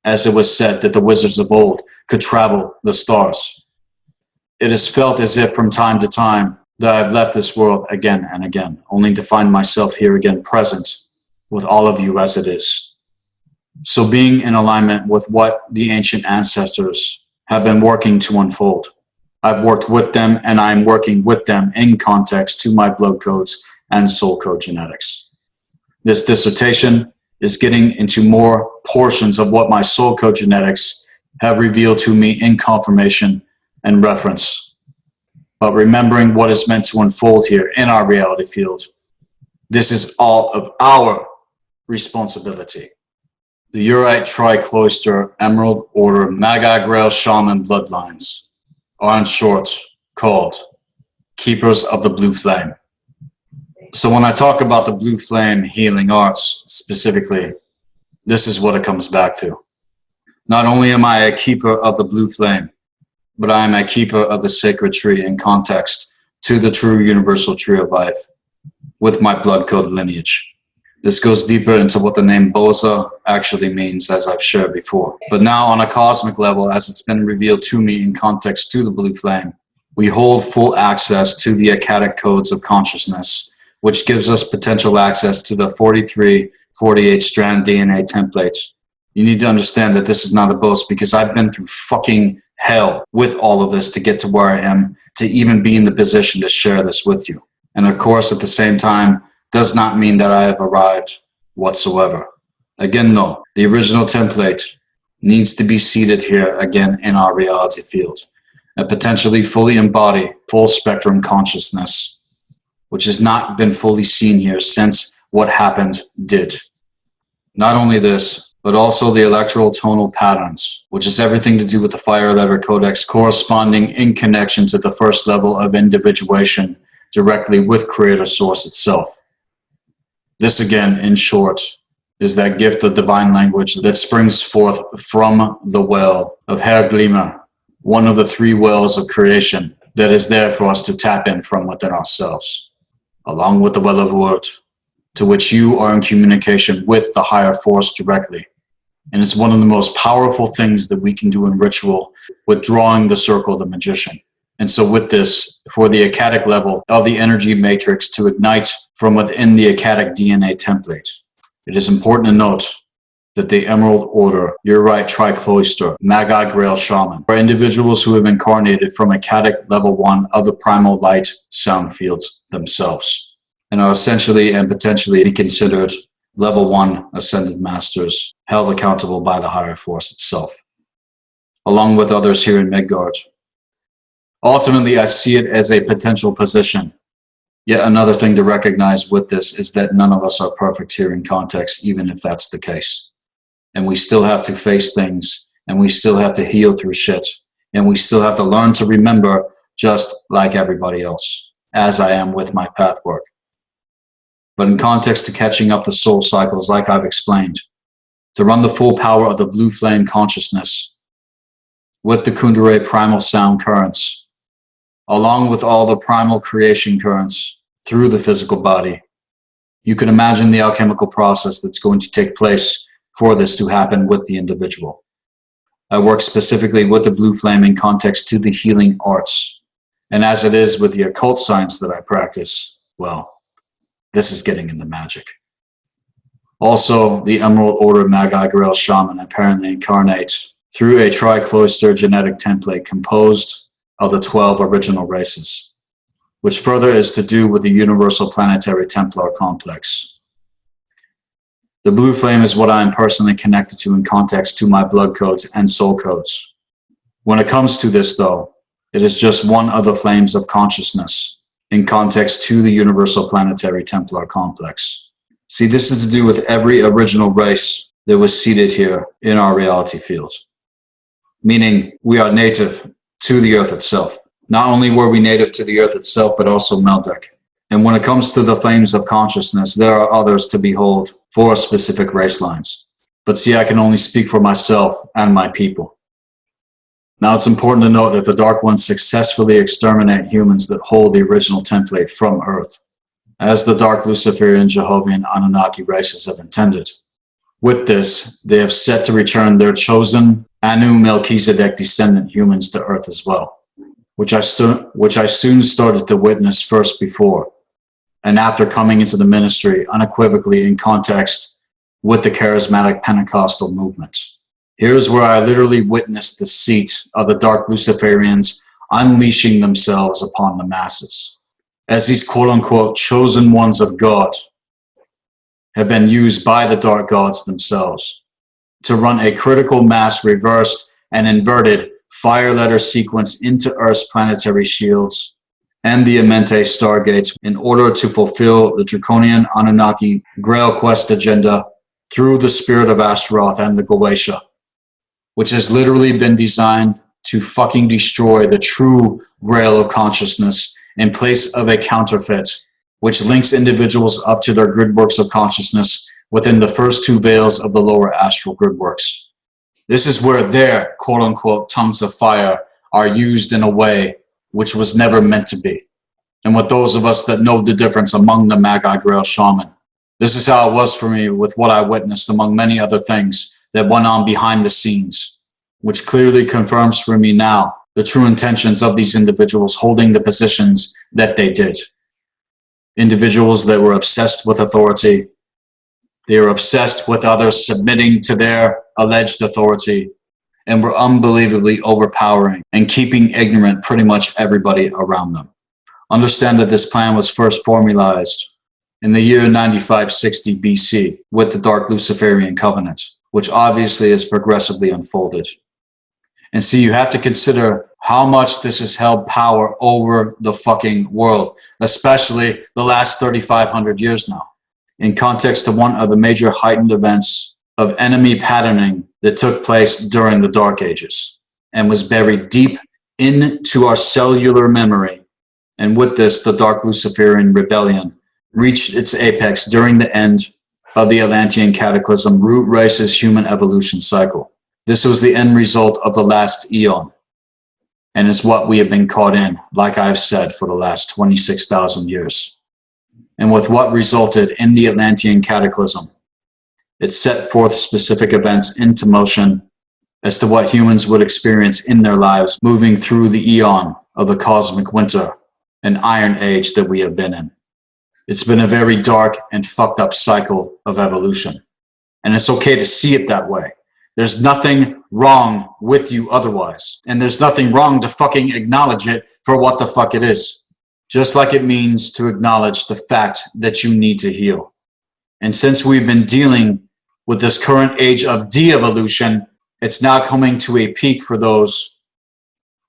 as it was said that the wizards of old could travel the stars. It is felt as if from time to time that I've left this world again and again, only to find myself here again present with all of you as it is. So being in alignment with what the ancient ancestors have been working to unfold, I've worked with them and I'm working with them in context to my blood codes and soul code genetics. This dissertation is getting into more portions of what my soul code genetics have revealed to me in confirmation and reference. But remembering what is meant to unfold here in our reality field, this is all of our responsibility. The Urite Tricloister Emerald Order Magi Grail Shaman bloodlines are in short called Keepers of the Blue Flame. So when I talk about the Blue Flame healing arts specifically, this is what it comes back to. Not only am I a keeper of the Blue Flame, but I am a keeper of the sacred tree in context to the true universal tree of life with my blood code lineage. This goes deeper into what the name Boza actually means, as I've shared before. But now on a cosmic level, as it's been revealed to me in context to the Blue Flame, we hold full access to the Akkadic codes of consciousness, which gives us potential access to the 43, 48 strand DNA template. You need to understand that this is not a boast, because I've been through fucking hell with all of this to get to where I am, to even be in the position to share this with you. And of course, at the same time, does not mean that I have arrived whatsoever. Again, though, the original template needs to be seated here again in our reality field and potentially fully embody full spectrum consciousness, which has not been fully seen here since what happened did. Not only this, but also the electoral tonal patterns, which is everything to do with the fire letter codex corresponding in connection to the first level of individuation directly with Creator Source itself. This again, in short, is that gift of divine language that springs forth from the well of Herglima, one of the three wells of creation that is there for us to tap in from within ourselves, along with the well of word, to which you are in communication with the higher force directly. And it's one of the most powerful things that we can do in ritual with drawing the circle of the magician. And so with this, for the Akkadic level of the energy matrix to ignite from within the Akkadic DNA template, it is important to note that the Emerald Order, Urite Tricloister, Magi Grail Shaman, are individuals who have incarnated from Akkadic level 1 of the primal light sound fields themselves, and are essentially and potentially considered level 1 ascended masters, held accountable by the higher force itself, along with others here in Midgard. Ultimately, I see it as a potential position. Yet another thing to recognize with this is that none of us are perfect here in context, even if that's the case. And we still have to face things, and we still have to heal through shit, and we still have to learn to remember just like everybody else, as I am with my path work. But in context to catching up the soul cycles, like I've explained, to run the full power of the blue flame consciousness with the Kundalini primal sound currents, along with all the primal creation currents through the physical body, you can imagine the alchemical process that's going to take place for this to happen with the individual. I work specifically with the blue flame in context to the healing arts. And as it is with the occult science that I practice, well, this is getting into magic. Also, the Emerald Order Magi Grail Shaman apparently incarnates through a tri-cloister genetic template composed of the 12 original races, which further is to do with the Universal Planetary Templar complex. The blue flame is what I am personally connected to in context to my blood codes and soul codes. When it comes to this, though, it is just one of the flames of consciousness in context to the Universal Planetary Templar complex. See, this is to do with every original race that was seated here in our reality field. Meaning, we are native to the earth itself. Not only were we native to the earth itself, but also Meldic. And when it comes to the flames of consciousness, there are others to behold for specific race lines. But see, I can only speak for myself and my people. Now, it's important to note that the Dark Ones successfully exterminate humans that hold the original template from Earth, as the Dark Luciferian, Jehovian, Anunnaki races have intended. With this, they have set to return their chosen Anu Melchizedek descendant humans to Earth as well, which I soon started to witness first before, and after coming into the ministry unequivocally in context with the charismatic Pentecostal movement. Here's where I literally witnessed the seat of the Dark Luciferians unleashing themselves upon the masses, as these quote-unquote chosen ones of God have been used by the Dark Gods themselves to run a critical mass reversed and inverted fire letter sequence into Earth's planetary shields and the Amente stargates in order to fulfill the draconian Anunnaki Grail Quest agenda through the spirit of Astaroth and the Goetia, which has literally been designed to fucking destroy the true Grail of consciousness in place of a counterfeit, which links individuals up to their gridworks of consciousness within the first two veils of the lower astral gridworks. This is where their quote-unquote tongues of fire are used in a way which was never meant to be. And with those of us that know the difference among the Magi Grail Shaman, this is how it was for me with what I witnessed among many other things that went on behind the scenes, which clearly confirms for me now the true intentions of these individuals holding the positions that they did. Individuals that were obsessed with authority. They were obsessed with others submitting to their alleged authority and were unbelievably overpowering and keeping ignorant pretty much everybody around them. Understand that this plan was first formalized in the year 9560 BC with the Dark Luciferian Covenant, which obviously is progressively unfolded. And see, you have to consider how much this has held power over the fucking world, especially the last 3,500 years now, in context to one of the major heightened events of enemy patterning that took place during the Dark Ages and was buried deep into our cellular memory. And with this, the Dark Luciferian Rebellion reached its apex during the end of the Atlantean Cataclysm root race's human evolution cycle. This was the end result of the last eon, and is what we have been caught in, like I've said, for the last 26,000 years. And with what resulted in the Atlantean Cataclysm, it set forth specific events into motion as to what humans would experience in their lives moving through the eon of the cosmic winter and iron age that we have been in. It's been a very dark and fucked up cycle of evolution. And it's okay to see it that way. There's nothing wrong with you otherwise. And there's nothing wrong to fucking acknowledge it for what the fuck it is. Just like it means to acknowledge the fact that you need to heal. And since we've been dealing with this current age of de-evolution, it's now coming to a peak for those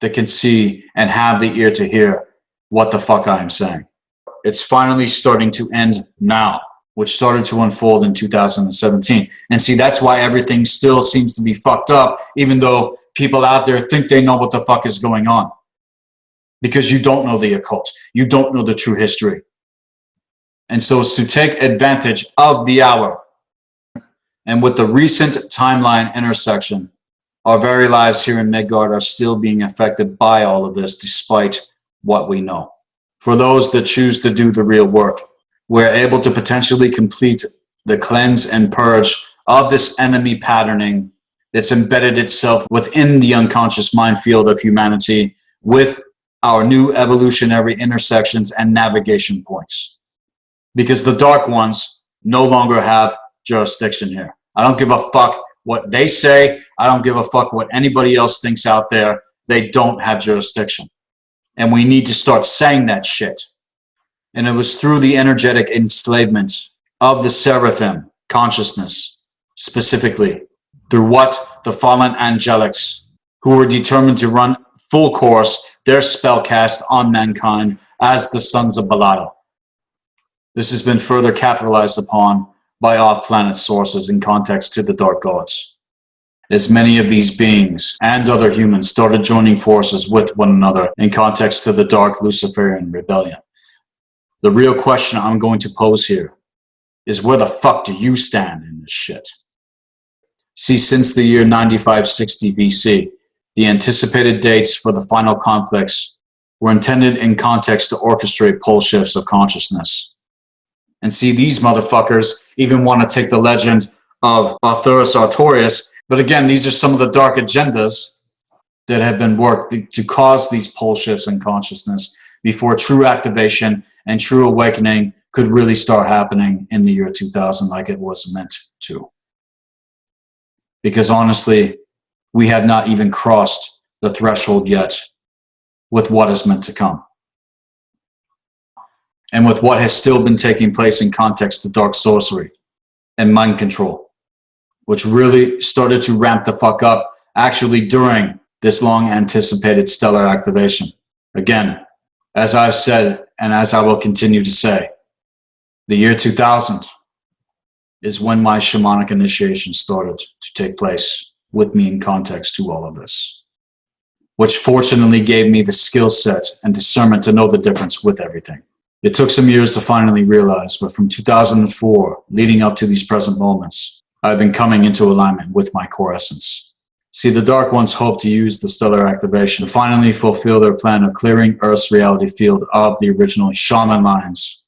that can see and have the ear to hear what the fuck I am saying. It's finally starting to end now, which started to unfold in 2017. And see, that's why everything still seems to be fucked up, even though people out there think they know what the fuck is going on. Because you don't know the occult. You don't know the true history. And so it's to take advantage of the hour. And with the recent timeline intersection, our very lives here in Midgard are still being affected by all of this, despite what we know. For those that choose to do the real work, we're able to potentially complete the cleanse and purge of this enemy patterning It's embedded itself within the unconscious minefield of humanity with our new evolutionary intersections and navigation points. Because the Dark Ones no longer have jurisdiction here. I don't give a fuck what they say. I don't give a fuck what anybody else thinks out there. They don't have jurisdiction. And we need to start saying that shit. And it was through the energetic enslavement of the seraphim consciousness, specifically, through what the fallen angelics, who were determined to run full course their spellcast on mankind as the sons of Belial. This has been further capitalized upon by off-planet sources in context to the Dark Gods, as many of these beings and other humans started joining forces with one another in context to the Dark Luciferian Rebellion. The real question I'm going to pose here is, where the fuck do you stand in this shit? See, since the year 9560 BC, the anticipated dates for the final conflicts were intended in context to orchestrate pole shifts of consciousness. And see, these motherfuckers even want to take the legend of Arthurus-Artorius, but again, these are some of the dark agendas that have been worked to cause these pole shifts in consciousness before true activation and true awakening could really start happening in the year 2000 like it was meant to. Because honestly, we have not even crossed the threshold yet with what is meant to come. And with what has still been taking place in context to dark sorcery and mind control, which really started to ramp the fuck up actually during this long anticipated stellar activation. Again, as I've said, and as I will continue to say, the year 2000 is when my shamanic initiation started to take place with me in context to all of this, which fortunately gave me the skill set and discernment to know the difference with everything. It took some years to finally realize, but from 2004 leading up to these present moments, I've been coming into alignment with my core essence. See, the Dark Ones hope to use the stellar activation to finally fulfill their plan of clearing Earth's reality field of the original shaman lines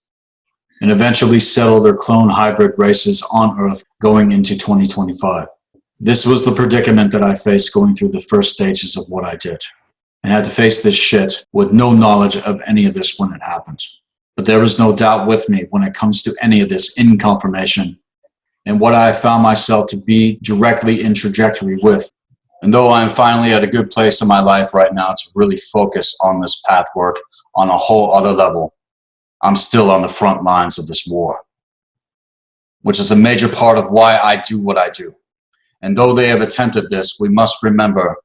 and eventually settle their clone hybrid races on Earth going into 2025. This was the predicament that I faced going through the first stages of what I did, and had to face this shit with no knowledge of any of this when it happened. But there is no doubt with me when it comes to any of this in confirmation and what I have found myself to be directly in trajectory with. And though I am finally at a good place in my life right now to really focus on this path work on a whole other level, I'm still on the front lines of this war, which is a major part of why I do what I do. And though they have attempted this, we must remember,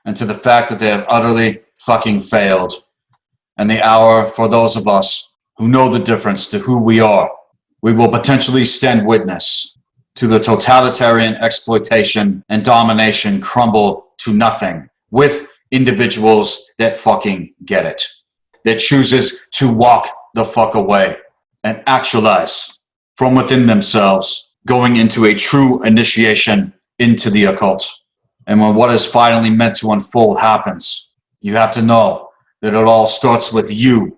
and to the fact that they have utterly fucking failed, and the hour for those of us who know the difference to who we are, we will potentially stand witness to the totalitarian exploitation and domination crumble to nothing with individuals that fucking get it, that chooses to walk the fuck away and actualize from within themselves, going into a true initiation into the occult. And when what is finally meant to unfold happens, you have to know that it all starts with you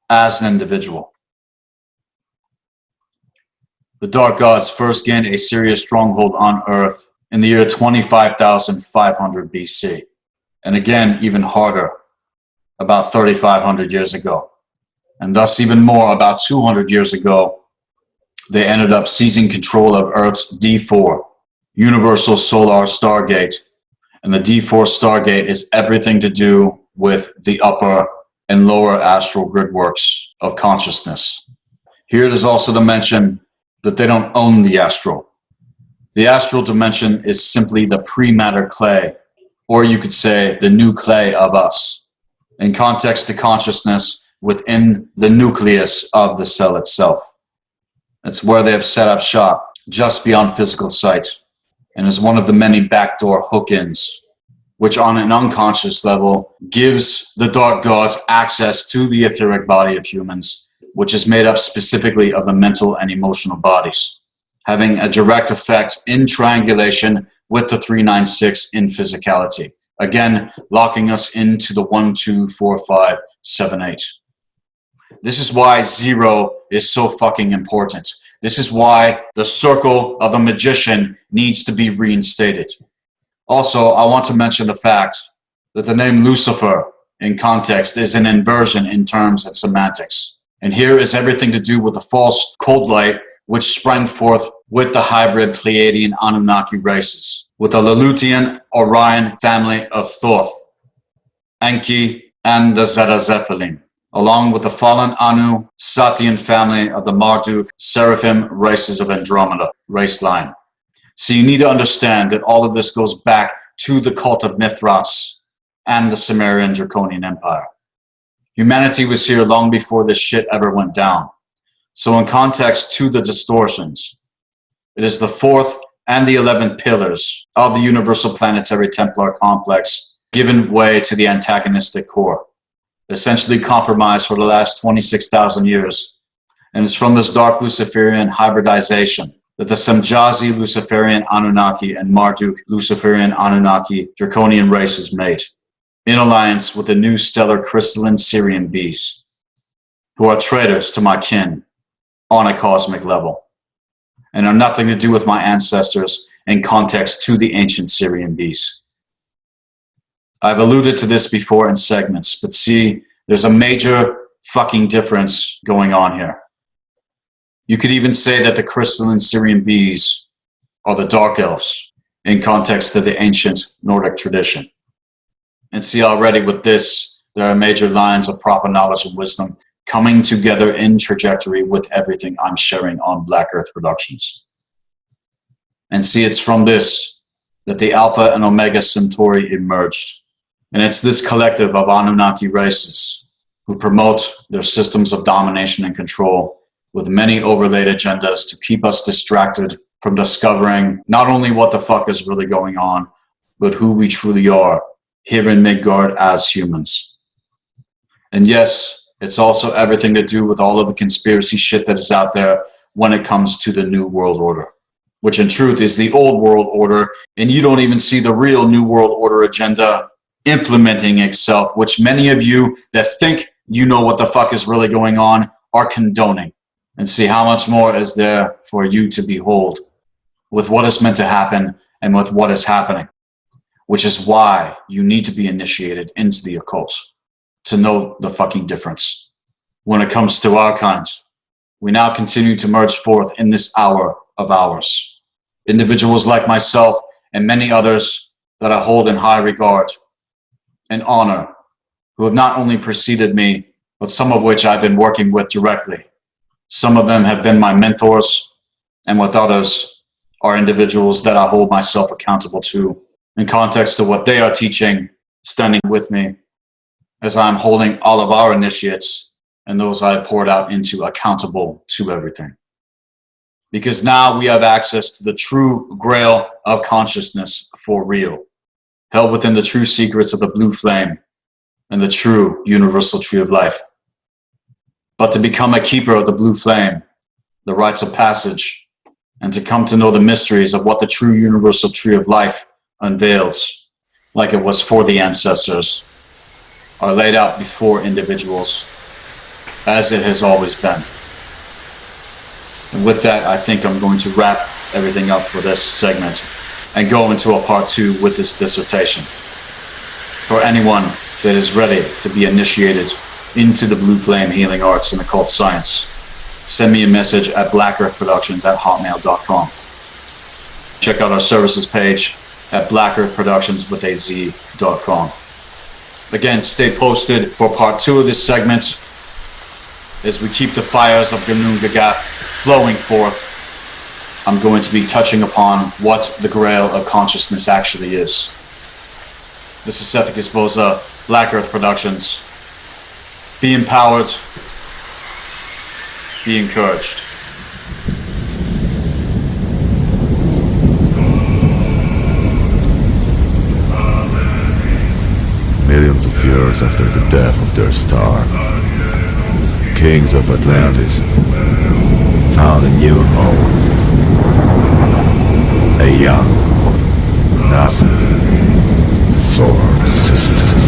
as an individual. The Dark Gods first gained a serious stronghold on Earth in the year 25,500 BC. And again, even harder, about 3,500 years ago. And thus even more, about 200 years ago, they ended up seizing control of Earth's D4, Universal Solar Stargate. And the D4 Stargate is everything to do with the upper and lower astral grid works of consciousness. Here it is also to mention that they don't own the astral. The astral dimension is simply the pre-matter clay, or you could say the new clay of us, in context to consciousness within the nucleus of the cell itself. It's where they have set up shop, just beyond physical sight, and is one of the many backdoor hook-ins, which on an unconscious level gives the Dark Gods access to the etheric body of humans, which is made up specifically of the mental and emotional bodies, having a direct effect in triangulation with the 396 in physicality. Again, locking us into the 1, 2, 4, 5, 7, 8. This is why 0 is so fucking important. This is why the circle of a magician needs to be reinstated. Also, I want to mention the fact that the name Lucifer in context is an inversion in terms and semantics. And here is everything to do with the false cold light which sprang forth with the hybrid Pleiadian Anunnaki races, with the Lelutian Orion family of Thoth, Enki, and the Zeta Zephylim, along with the fallen Anu Satian family of the Marduk Seraphim races of Andromeda race line. So you need to understand that all of this goes back to the cult of Mithras and the Sumerian Draconian Empire. Humanity was here long before this shit ever went down. So in context to the distortions, it is the 4th and the 11th pillars of the Universal Planetary Templar complex given way to the antagonistic core, essentially compromised for the last 26,000 years. And it's from this dark Luciferian hybridization that the Semjazi Luciferian Anunnaki and Marduk Luciferian Anunnaki Draconian races made, in alliance with the new stellar crystalline Syrian bees, who are traitors to my kin on a cosmic level, and are nothing to do with my ancestors in context to the ancient Syrian bees. I've alluded to this before in segments, but see, there's a major fucking difference going on here. You could even say that the crystalline Syrian bees are the dark elves in context to the ancient Nordic tradition. And see, already with this, there are major lines of proper knowledge and wisdom coming together in trajectory with everything I'm sharing on Black Earth Productions. And see, it's from this that the Alpha and Omega Centauri emerged. And it's this collective of Anunnaki races who promote their systems of domination and control with many overlaid agendas to keep us distracted from discovering not only what the fuck is really going on, but who we truly are here in Midgard as humans. And yes, it's also everything to do with all of the conspiracy shit that is out there when it comes to the New World Order, which in truth is the Old World Order, and you don't even see the real New World Order agenda implementing itself, which many of you that think you know what the fuck is really going on are condoning. And see how much more is there for you to behold with what is meant to happen and with what is happening, which is why you need to be initiated into the occult to know the fucking difference. When it comes to our kind, we now continue to merge forth in this hour of ours. Individuals like myself and many others that I hold in high regard and honor, who have not only preceded me, but some of which I've been working with directly. Some of them have been my mentors, and with others are individuals that I hold myself accountable to in context to what they are teaching, standing with me as I'm holding all of our initiates and those I have poured out into accountable to everything. Because now we have access to the true grail of consciousness for real, held within the true secrets of the blue flame and the true universal tree of life. But to become a keeper of the blue flame, the rites of passage, and to come to know the mysteries of what the true universal tree of life unveils, like it was for the ancestors, are laid out before individuals, as it has always been. And with that, I think I'm going to wrap everything up for this segment and go into a part 2 with this dissertation. For anyone that is ready to be initiated into the blue flame healing arts and occult science, send me a message at blackearthproductions@hotmail.com. Check out our services page at blackearthproductions.com. Again, stay posted for part 2 of this segment as we keep the fires of Ganun Gagat flowing forth. I'm going to be touching upon what the Grail of Consciousness actually is. This is Sethikus Boza, Black Earth Productions. Be empowered. Be encouraged.
Millions of years after the death of their star, kings of Atlantis found a new home. A young, nascent solar system.